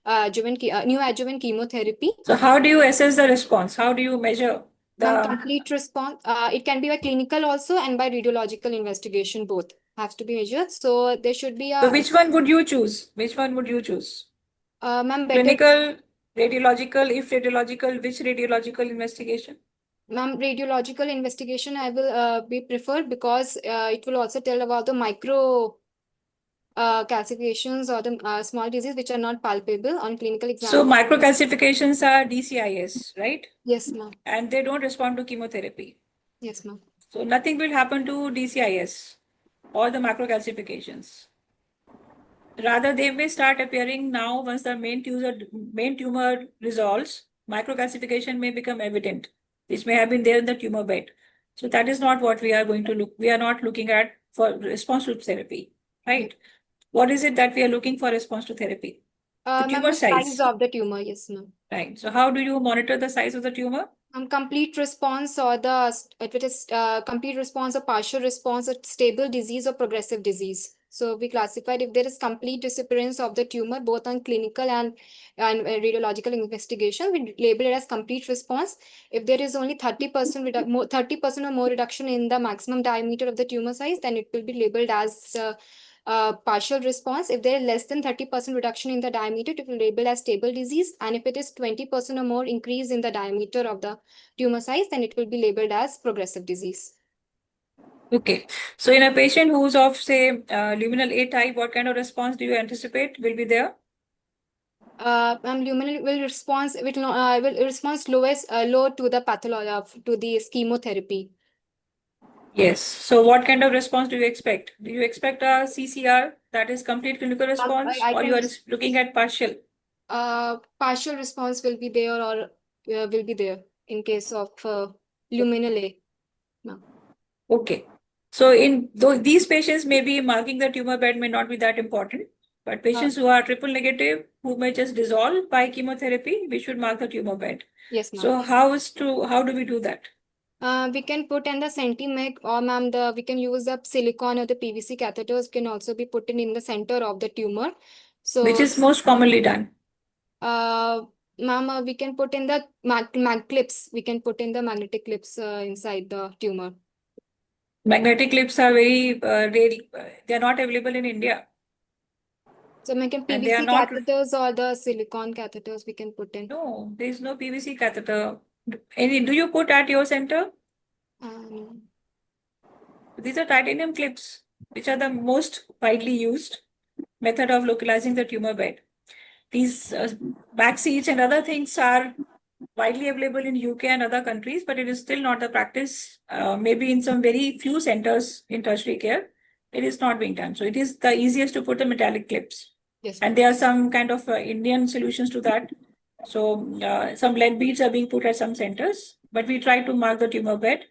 neoadjuvant chemotherapy. So how do you assess the response? How do you measure the complete response? It can be by clinical also and by radiological investigation, both have to be measured. So there should be a. So which one would you choose? Which one would you choose? Ma'am, Clinical, radiological, if radiological, which radiological investigation? Ma'am, radiological investigation I will be preferred, because it will also tell about the micro calcifications or the small disease which are not palpable on clinical exam. So microcalcifications are DCIS, right? Yes, ma'am. And they don't respond to chemotherapy. Yes, ma'am. So nothing will happen to DCIS or the macrocalcifications. Rather, they may start appearing now once the main tumor resolves. Microcalcification may become evident, which may have been there in the tumor bed. So that is not what we are going to look. We are not looking at for response to therapy, right? What is it that we are looking for response to therapy? The tumor size of the tumor, yes, ma'am. Right. So how do you monitor the size of the tumor? Complete response, or if it is complete response or partial response, or stable disease or progressive disease. So we classified if there is complete disappearance of the tumor, both on clinical and radiological investigation, we label it as complete response. If there is only 30% or more reduction in the maximum diameter of the tumor size, then it will be labeled as partial response. If there is less than 30% reduction in the diameter, it will label as stable disease. And if it is 20% or more increase in the diameter of the tumor size, then it will be labeled as progressive disease. Okay. So in a patient who's of, say, luminal A type, what kind of response do you anticipate will be there? Luminal will respond low to the pathology, to the chemotherapy. Yes. So what kind of response do you expect? Do you expect a CCR, that is complete clinical response, or you are looking at partial? Partial response will be there, or will be there in case of luminal A. No. Okay. So in these patients, maybe marking the tumor bed may not be that important. But patients who are triple negative, who may just dissolve by chemotherapy, we should mark the tumor bed. Yes, ma'am. So how do we do that? We can put in the Centimeg, or ma'am, we can use the silicone or the PVC catheters can also be put in the center of the tumor. So, Which is most commonly done? ma'am, we can put in the mag clips. We can put in the magnetic clips inside the tumor. Magnetic clips are very rare. They are not available in India. So we can And they are PVC not- catheters or the silicone catheters we can put in. No, there is no PVC catheter. Do you put at your center? No. These are titanium clips, which are the most widely used method of localizing the tumor bed. These back seats and other things are widely available in UK and other countries, but it is still not the practice. Maybe in some very few centers in tertiary care, it is not being done. So it is the easiest to put the metallic clips. Yes, And there are some kind of Indian solutions to that. So some lead beads are being put at some centers, but we try to mark the tumor bed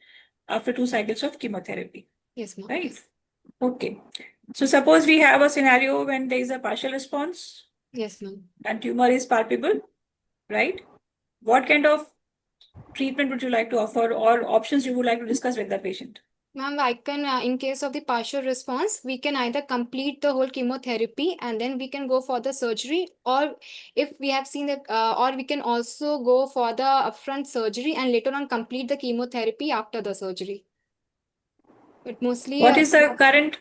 after 2 cycles of chemotherapy. Yes, ma'am. Right? Okay. So suppose we have a scenario when there is a partial response. Yes, ma'am. And tumor is palpable, right? What kind of treatment would you like to offer, or options you would like to discuss with the patient? Ma'am, I can, in case of the partial response, we can either complete the whole chemotherapy and then we can go for the surgery, or if we have seen that, or we can also go for the upfront surgery and later on complete the chemotherapy after the surgery. But mostly, What is the current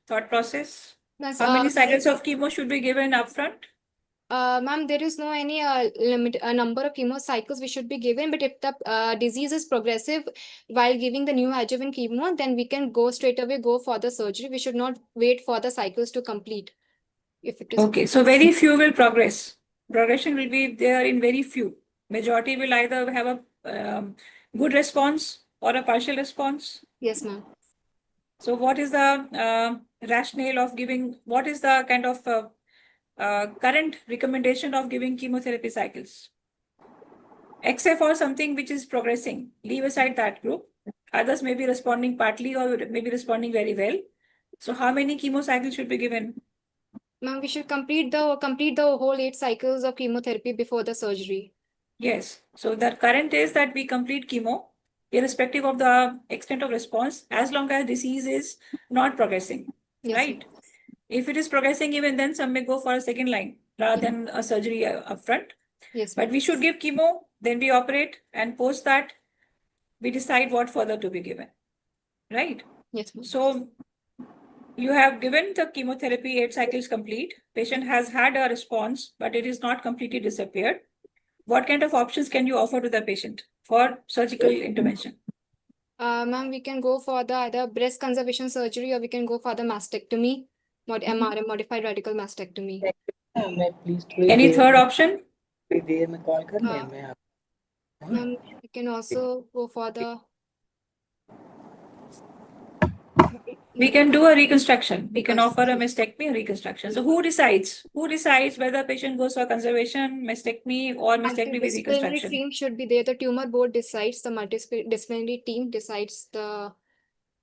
thought process? that's, How many cycles of chemo should be given upfront? ma'am, there is no any limit, number of chemo cycles we should be given, but if the disease is progressive while giving the new adjuvant chemo, then we can go straight away go for the surgery. We should not wait for the cycles to complete. If it is Okay, so very few will progress. Progression will be there in very few. Majority will either have a good response or a partial response. Yes, ma'am. So what is the rationale of giving, what is the kind of current recommendation of giving chemotherapy cycles? Except for something which is progressing, leave aside that group. Others may be responding partly or maybe responding very well. So how many chemo cycles should be given? Ma'am, we should complete the whole 8 cycles of chemotherapy before the surgery. Yes. So the current is that we complete chemo, irrespective of the extent of response, as long as disease is not progressing, Yes, right? If it is progressing, even then some may go for a second line rather than a surgery upfront. Yes, But we should give chemo, then we operate, and post that, we decide what further to be given, right? yes, ma'am. So you have given the chemotherapy 8 cycles complete. Patient has had a response, but it is not completely disappeared. What kind of options can you offer to the patient for surgical intervention? Ma'am, we can go for the either breast conservation surgery or we can go for the mastectomy, MRM, modified radical mastectomy. Any third option? Ma'am, we can also go for the. We can do a reconstruction. We can offer a mastectomy or reconstruction. So who decides? Who decides whether patient goes for conservation, mastectomy, or mastectomy with Multidisciplinary reconstruction? team should be there. The tumor board decides. The multidisciplinary team decides the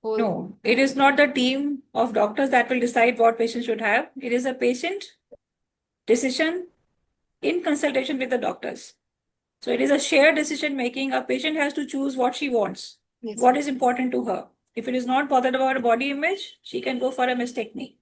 whole. No, it is not the team of doctors that will decide what patient should have. It is a patient decision in consultation with the doctors. So it is a shared decision making. A patient has to choose what she wants, Yes. what is important to her. If it is not bothered about her body image, she can go for a mastectomy.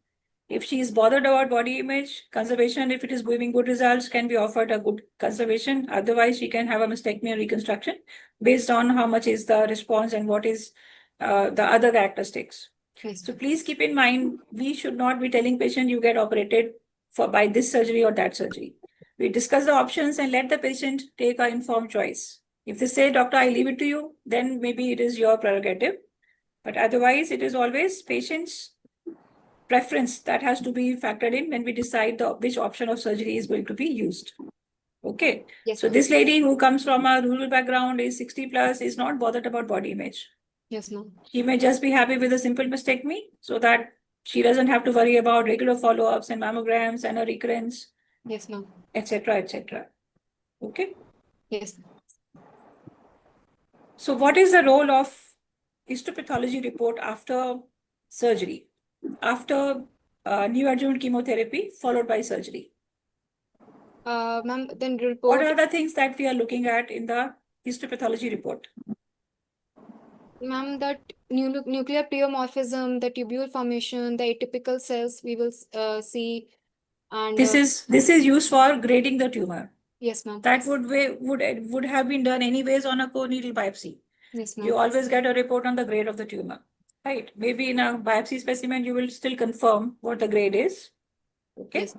If she is bothered about body image, conservation, if it is giving good results, can be offered a good conservation. Otherwise, she can have a mastectomy or reconstruction based on how much is the response and what is the other characteristics. Yes. So please keep in mind, we should not be telling patient you get operated by this surgery or that surgery. We discuss the options and let the patient take an informed choice. If they say, doctor, I leave it to you, then maybe it is your prerogative. But otherwise, it is always patient's preference that has to be factored in when we decide which option of surgery is going to be used. Okay. Yes, So ma'am. this lady who comes from a rural background, is 60 plus, is not bothered about body image. Yes, ma'am. She may just be happy with a simple mastectomy so that she doesn't have to worry about regular follow-ups and mammograms and a recurrence, Yes, ma'am. etc., etc. Okay. Yes. So what is the role of histopathology report after surgery? After neoadjuvant chemotherapy followed by surgery. Ma'am, then What report, are the things that we are looking at in the histopathology report? ma'am, that nuclear pleomorphism, the tubule formation, the atypical cells we will see, and This is used for grading the tumor. yes, ma'am. That would have been done anyways on a core needle biopsy. Yes, You ma'am. always get a report on the grade of the tumor, right? Maybe in a biopsy specimen, you will still confirm what the grade is. Okay. Yes.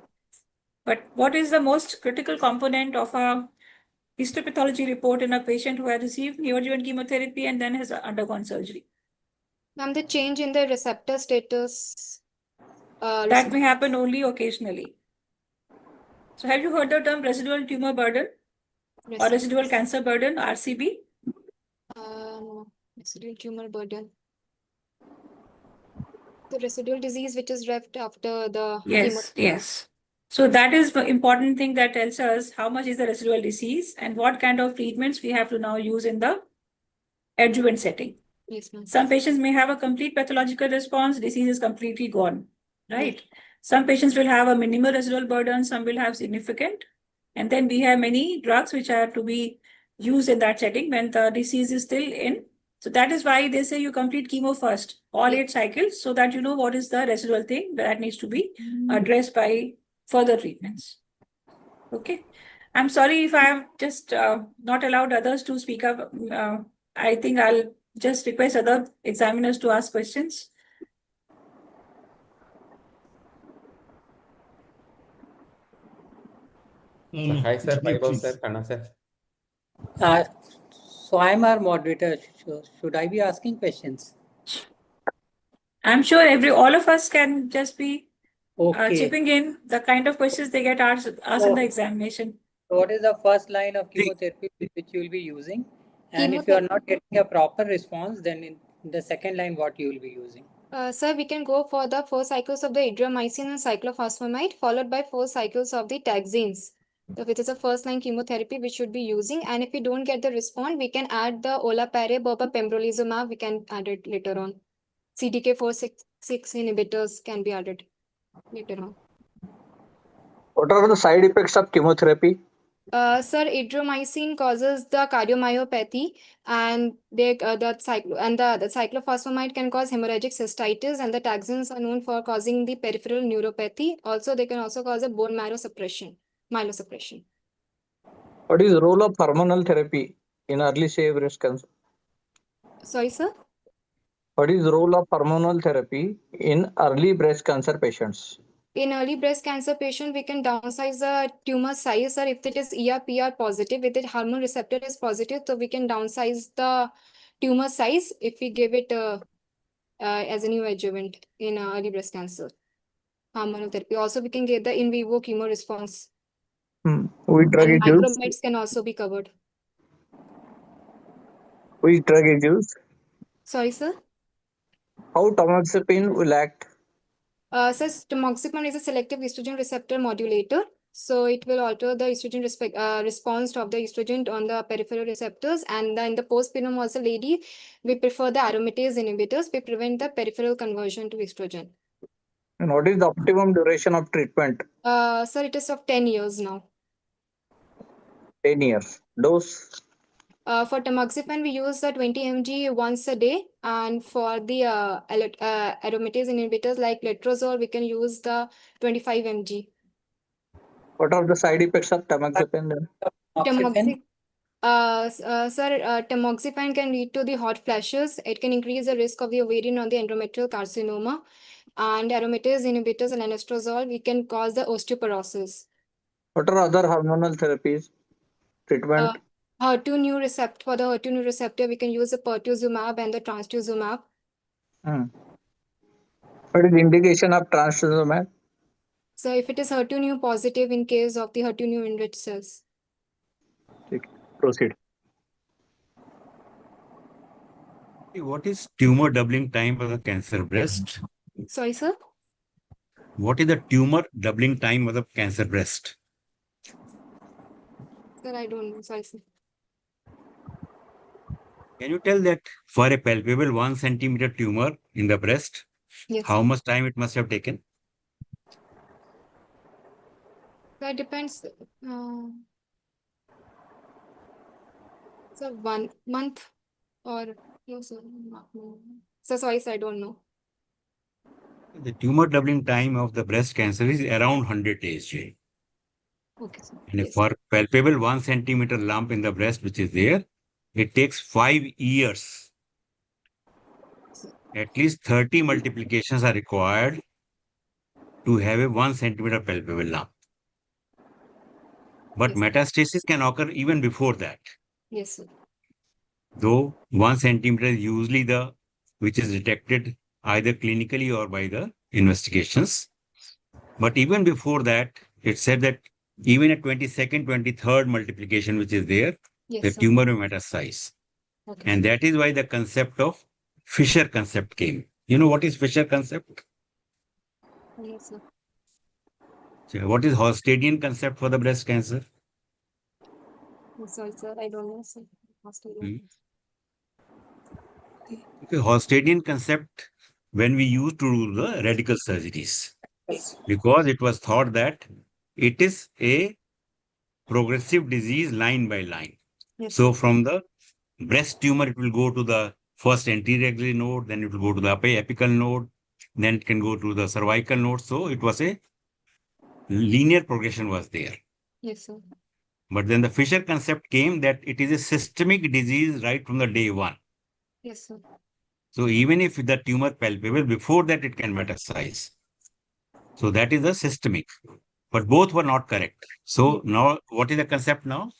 But what is the most critical component of a histopathology report in a patient who has received neoadjuvant chemotherapy and then has undergone surgery? Ma'am, the change in the receptor status. That may happen only occasionally. So have you heard the term residual tumor burden or residual cancer burden, RCB? No, residual tumor burden. The residual disease which is left after the Yes, yes. So that is the important thing that tells us how much is the residual disease and what kind of treatments we have to now use in the adjuvant setting. Yes, ma'am. Some patients may have a complete pathological response, disease is completely gone, right? Some patients will have a minimal residual burden, some will have significant. And then we have many drugs which are to be used in that setting when the disease is still in. So that is why they say you complete chemo first, all 8 cycles, so that you know what is the residual thing that needs to be addressed by further treatments. Okay. I'm sorry if I have just not allowed others to speak up. I think I'll just request other examiners to ask questions. Hi, sir. Engineer, Vaibhav, please. sir. Kanna, sir. So I'm our moderator. Should I be asking questions? I'm sure all of us can just be Okay. chipping in the kind of questions they get asked in the examination. What is the first line of chemotherapy which you will be using? And if you are Chemotherapy. not getting a proper response, then in the second line, what you will be using? Sir, we can go for the 4 cycles of the adriamycin and cyclophosphamide, followed by 4 cycles of the taxanes, which is a first-line chemotherapy we should be using. And if we don't get the response, we can add the olaparib or pembrolizumab. We can add it later on. CDK4/6 inhibitors can be added later on. What are the side effects of chemotherapy? Sir, adriamycin causes the cardiomyopathy, and the cyclophosphamide can cause hemorrhagic cystitis, and the taxanes are known for causing the peripheral neuropathy. Also, they can also cause a bone marrow suppression, myelosuppression. What is the role of hormonal therapy in early stage breast cancer? Sorry, sir? What is the role of hormonal therapy in early breast cancer patients? In early breast cancer patient, we can downsize the tumor size, or if it is ER/PR positive, if the hormone receptor is positive, so we can downsize the tumor size if we give it as a new adjuvant in early breast cancer. Hormonal therapy. Also, we can get the in vivo chemo response. Which drug And is used? microbites can also be covered. Which drug is used? Sorry, sir? How tamoxifen will act? So tamoxifen is a selective estrogen receptor modulator. So it will alter the estrogen response of the estrogen on the peripheral receptors. And in the postmenopausal lady, we prefer the aromatase inhibitors. We prevent the peripheral conversion to estrogen. And what is the optimum duration of treatment? Sir, it is of 10 years now. 10 years. Dose? For tamoxifen, we use the 20 mg once a day, and for the aromatase inhibitors like letrozole, we can use the 25 mg. What are the side effects of tamoxifen then? Tamoxifen can lead to the hot flashes. It can increase the risk of the ovarian or the endometrial carcinoma. And aromatase inhibitors and anastrozole, we can cause the osteoporosis. What are other hormonal therapies? Treatment? HER2 new receptor, for the HER2 new receptor, we can use the pertuzumab and the trastuzumab. What is the indication of trastuzumab? So if it is HER2 new positive in case of the HER2 new enriched cells. Proceed. What is tumor doubling time of the cancer breast? Sorry, sir? What is the tumor doubling time of the cancer breast? Sir, I don't know. Sorry, sir. Can you tell that for a palpable 1 centimeter tumor in the breast, Yes, how sir. much time it must have taken? That depends. So 1 month or no, sir, not more. So sorry, sir, I don't know. The tumor doubling time of the breast cancer is around 100 days, Jay. Okay, sir. And Yes. for palpable 1 centimeter lump in the breast, which is there, it takes 5 years. At least 30 multiplications are required to have a 1 centimeter palpable lump. But Yes. metastasis can occur even before that. Yes, sir. Though 1 centimeter is usually the which is detected either clinically or by the investigations. But even before that, it said that even at 22nd, 23rd multiplication, which is there, Yes, the sir. tumor will metastasize. Okay. And that is why the concept of Fisher concept came. You know what is Fisher concept? Yes, sir. So what is Holstedian concept for the breast cancer? Oh, sorry, sir, I don't know, sir. Hmm. Okay, Holstedian concept when we used to do the radical surgeries, because it was thought that it is a progressive disease line by line. Yes, So sir. from the breast tumor, it will go to the first anterior axillary node, then it will go to the apical node, then it can go to the cervical node. So it was a linear progression was there. Yes, sir. But then the Fisher concept came that it is a systemic disease right from the day one. Yes, sir. So even if the tumor palpable, before that it can metastasize. So that is the systemic. But both were not correct. So now what is the concept now?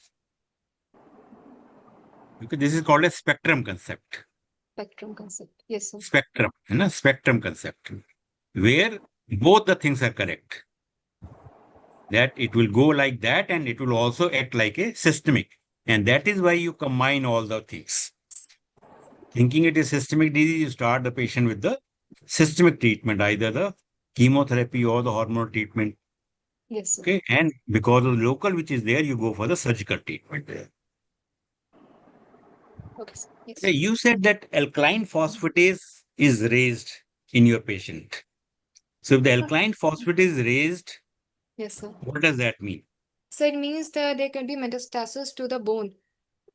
Because this is called a spectrum concept. Spectrum concept. Yes, sir. Spectrum, spectrum concept, where both the things are correct. That it will go like that and it will also act like a systemic. And that is why you combine all the things. Thinking it is systemic disease, you start the patient with the systemic treatment, either the chemotherapy or the hormonal treatment. Yes, sir. Okay. And because of the local which is there, you go for the surgical treatment. Okay, sir. Yes. Yeah, you said that alkaline phosphatase is raised in your patient. So if the alkaline phosphatase is raised, Yes, sir. what does that mean? So it means that there can be metastasis to the bone.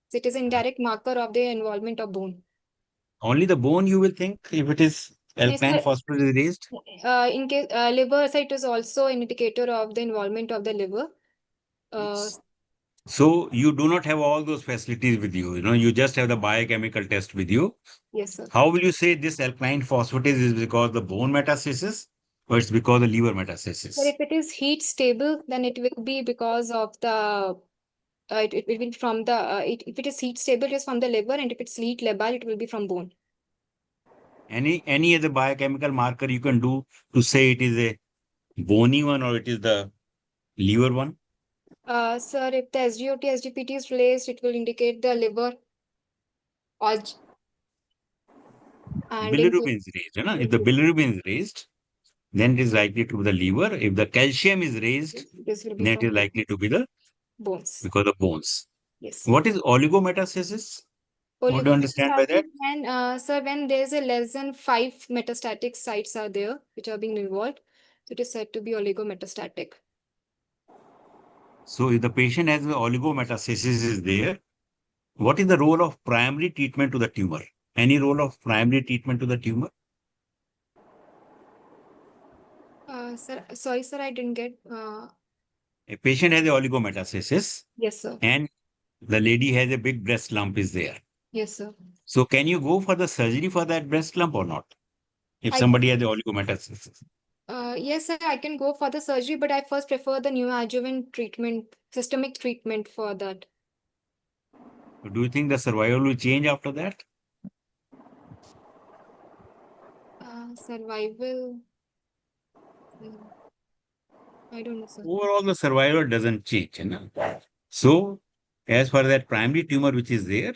So it is an indirect marker of the involvement of bone. Only the bone you will think if it is Yes, alkaline sir. phosphatase is raised? In case liver, so it is also an indicator of the involvement of the liver. So you do not have all those facilities with you. You just have the biochemical test with you. Yes, sir. How will you say this alkaline phosphatase is because the bone metastasis or it's because the liver metastasis? But if it is heat stable, then it will be because of the it will be from the if it is heat stable, it is from the liver, and if it's heat labile, it will be from bone. Any other biochemical marker you can do to say it is a bony one or it is the liver one? Sir, if the SGOT, SGPT is raised, it will indicate the liver. And Bilirubin is raised. If the bilirubin is raised, then it is likely to be the liver. If the calcium is raised, this will be then it from is likely to be the bones. because of bones. Yes. What is oligometastasis? What do you understand by that? And sir, when there is a less than 5 metastatic sites are there which are being involved, so it is said to be oligometastatic. So if the patient has the oligometastasis is there, what is the role of primary treatment to the tumor? Any role of primary treatment to the tumor? Sir, sorry, sir, I didn't get. A patient has a oligometastasis. Yes, sir. And the lady has a big breast lump is there. Yes, sir. So can you go for the surgery for that breast lump or not? If I somebody has the oligometastasis. Yes, sir, I can go for the surgery, but I first prefer the neoadjuvant treatment, systemic treatment for that. Do you think the survival will change after that? Survival. I don't know, sir. Overall, the survival doesn't change. So, as for that primary tumor which is there,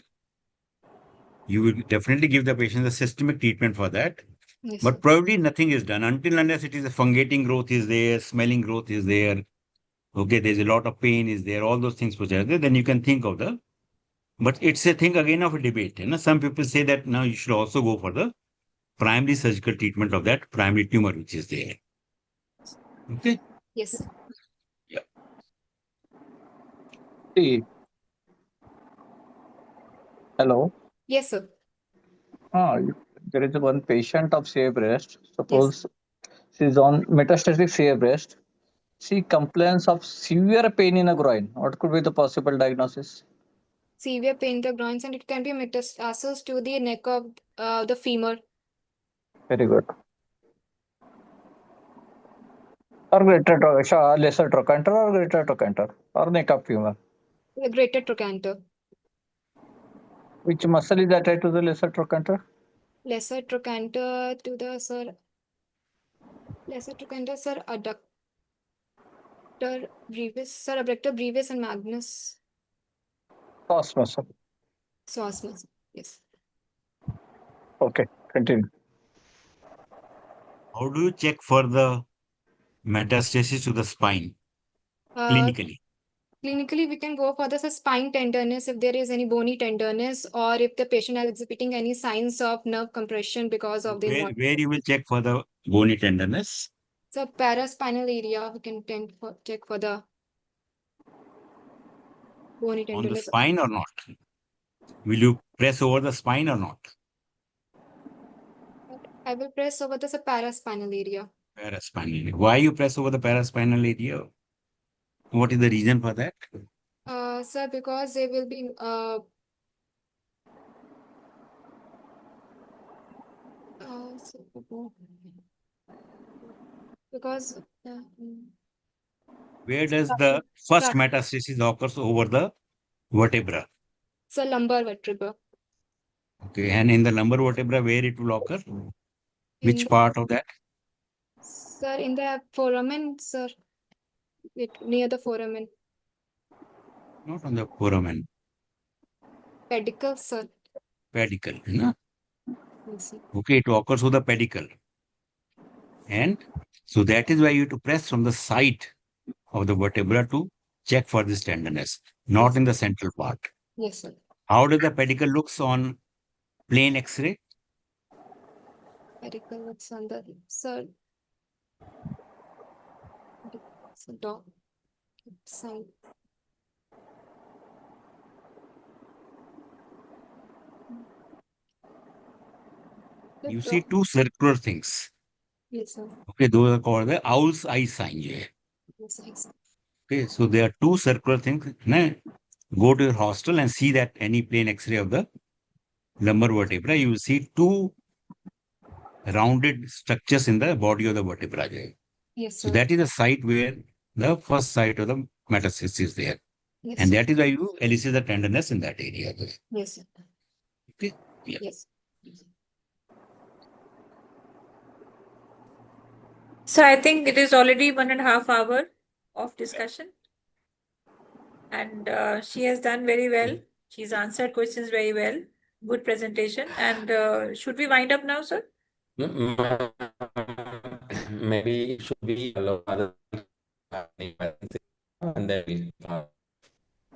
you will definitely give the patient the systemic treatment for that. Yes, But sir. probably nothing is done until unless it is a fungating growth is there, smelling growth is there. Okay, there's a lot of pain is there, all those things which are there, then you can think of the. But it's a thing again of a debate. Some people say that now you should also go for the primary surgical treatment of that primary tumor which is there. Okay. Yes. Yeah. See, hello. Yes, sir. There is one patient of CA breast. Yes. Suppose she's on metastatic CA breast. She complains of severe pain in a groin. What could be the possible diagnosis? Severe pain in the groins, and it can be metastasis to the neck of the femur. Very good. Or lesser trochanter or greater trochanter or neck of femur. The greater trochanter. Which muscle is attached to the lesser trochanter? Lesser trochanter to the, sir. Lesser trochanter, sir. Adductor brevis, sir. Abductor brevis and magnus. Psoas muscle. Psoas muscle. Yes. Okay, continue. How do you check for the metastasis to the spine clinically? Clinically, we can go for the spine tenderness if there is any bony tenderness, or if the patient is exhibiting any signs of nerve compression because of the Where you will check for the bony tenderness? So paraspinal area, we can check for the bony On the tenderness. spine or not? Will you press over the spine or not? I will press over the paraspinal area. Paraspinal area. Why you press over the paraspinal area? What is the reason for that? Sir, because they will be because Where does the first metastasis occurs over the vertebra? so lumbar vertebra. Okay, and in the lumbar vertebra, where it will occur? Which part of that? Sir, in the foramen, sir. Near the foramen. Not on the foramen. Pedicle, sir. Pedicle. No? Yes, Okay, it occurs with the pedicle. And so that is why you have to press from the side of the vertebra to check for this tenderness, not yes, in the central part. Yes, sir. How does the pedicle looks on plain X-ray? Pedicle looks on the sir. So dog side. You see two circular things. Yes, sir. Okay, those are called the owl's eye sign. Yes, sir. Okay, so there are two circular things. Go to your hostel and see that any plain X-ray of the lumbar vertebra, you will see two rounded structures in the body of the vertebra. Yes, So sir. that is the site where the first site of the metastasis is there. Yes, And sir. that is why you elicit the tenderness in that area. Yes, sir. Okay. Yeah. Yes. So I think it is already 1.5 hours of discussion. And she has done very well. She's answered questions very well. Good presentation. And should we wind up now, sir? Maybe should we allow other and then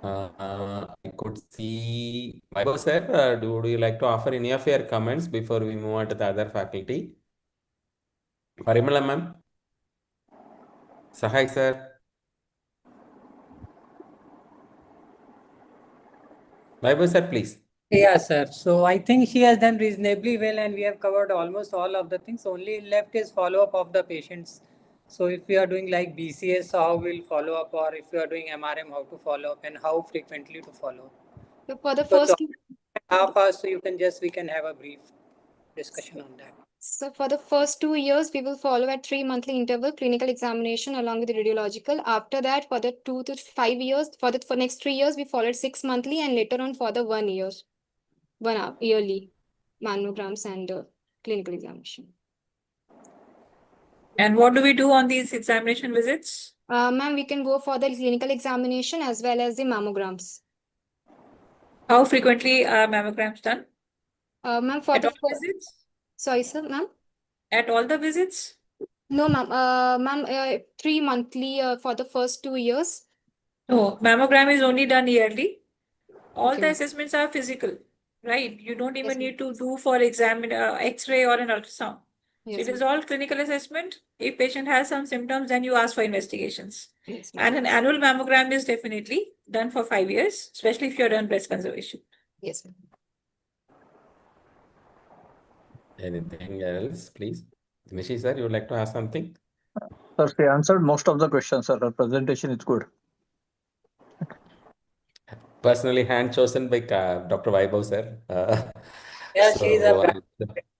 I could see Vaibhav sir. Would you like to offer any of your comments before we move on to the other faculty? Parimala ma'am, Sahai sir, Vaibhav sir, please. Yeah, sir. So I think she has done reasonably well, and we have covered almost all of the things. Only left is follow-up of the patients. So if we are doing like BCS, how we'll follow up, or if we are doing MRM, how to follow up, and how frequently to follow up. So for the So first half hour, so we can have a brief discussion on that. So for the first 2 years, we will follow at 3 monthly interval clinical examination along with the radiological. After that, for the 2 to 5 years, for next 3 years, we followed 6 monthly, and later on for the 1 year, yearly mammograms and clinical examination. And what do we do on these examination visits? Ma'am, we can go for the clinical examination as well as the mammograms. How frequently are mammograms done? Ma'am, for At the all visits? sorry, sir, ma'am. At all the visits? No, ma'am. Ma'am, 3 monthly for the first 2 years. No, mammogram is only done yearly. All Okay, the ma'am. assessments are physical, right? You don't even Yes, ma'am. need to do for X-ray or an ultrasound. So Yes, it is ma'am. all clinical assessment. If patient has some symptoms, then you ask for investigations. Yes, ma'am. And an annual mammogram is definitely done for 5 years, especially if you're done breast conservation. Yes, sir. Anything else, please? Nishi sir, you would like to ask something? Sir, she answered most of the questions, sir. Her presentation is good. Personally, hand chosen by Dr. Vaibhav sir. Yeah, she is a So, friend,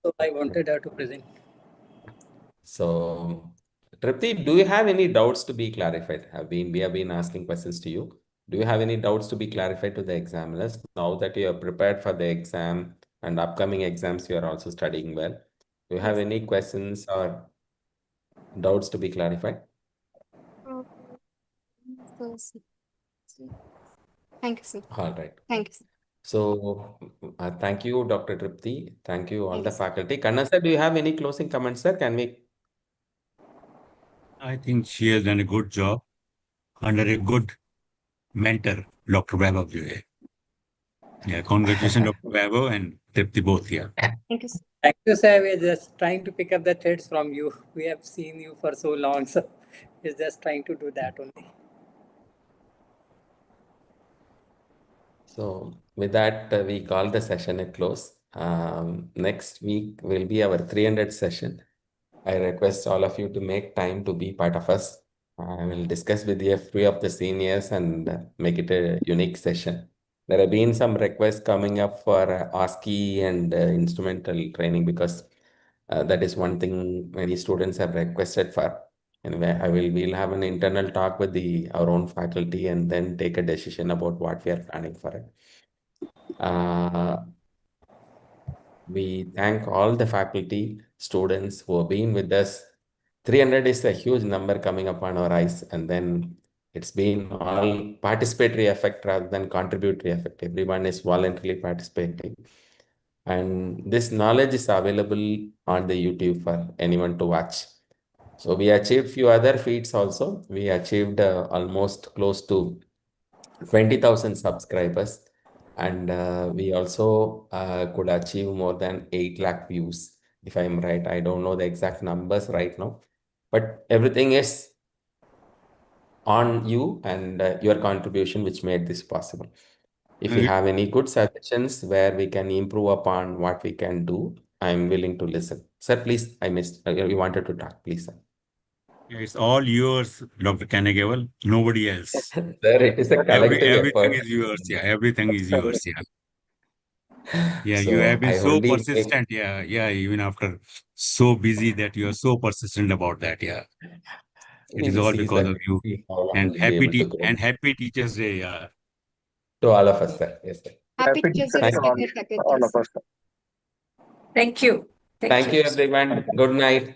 so I wanted her to present. so Tripti, do you have any doubts to be clarified? We have been asking questions to you. Do you have any doubts to be clarified to the examiners now that you are prepared for the exam and upcoming exams? You are also studying well. Do you have any questions or doubts to be clarified? Thank you, sir. All right. Thank you, sir. So, thank you, Dr. Tripti. Thank you, all Thank the you, sir. faculty. Kanna sir, do you have any closing comments, sir? Can we? I think she has done a good job under a good mentor, Dr. Vaibhav. Yeah, congratulations, Dr. Vaibhav and Tripti both. Yeah. Thank you, sir. Thank you, sir. We're just trying to pick up the threads from you. We have seen you for so long, so we're just trying to do that only. So, with that, we call the session a close. Next week will be our 300 session. I request all of you to make time to be part of us. I will discuss with you a few of the seniors and make it a unique session. There have been some requests coming up for ASCII and instrumental training because that is one thing many students have requested for. Anyway, we'll have an internal talk with our own faculty and then take a decision about what we are planning for it. We thank all the faculty, students who have been with us. 300 is a huge number coming upon our eyes, and then it's been all participatory effect rather than contributory effect. Everyone is voluntarily participating. And this knowledge is available on the YouTube for anyone to watch. So we achieved few other feats also. We achieved almost close to 20,000 subscribers. And we also could achieve more than 8 lakh views, if I'm right. I don't know the exact numbers right now, but everything is on you and your contribution, which made this possible. If you have any good suggestions where we can improve upon what we can do, I'm willing to listen. Sir, please, I missed, you wanted to talk, please, sir. It's all yours, Dr. Kanagavel. Nobody else. Sir, it is a collective Everything effort. is yours. Yeah, everything is yours. Yeah. Yeah, you So have been I so only persistent. Yeah, yeah. Even after so busy that you are so persistent about that. Yeah, it is we'll all see, because sir. of you. See how long And we'll be able to grow. happy Teachers Day. Yeah. To all of us, sir. Yes, sir. Happy Happy Teachers Day, teachers to respected all faculties. of us. Thank you. Thank you, everyone. Good night.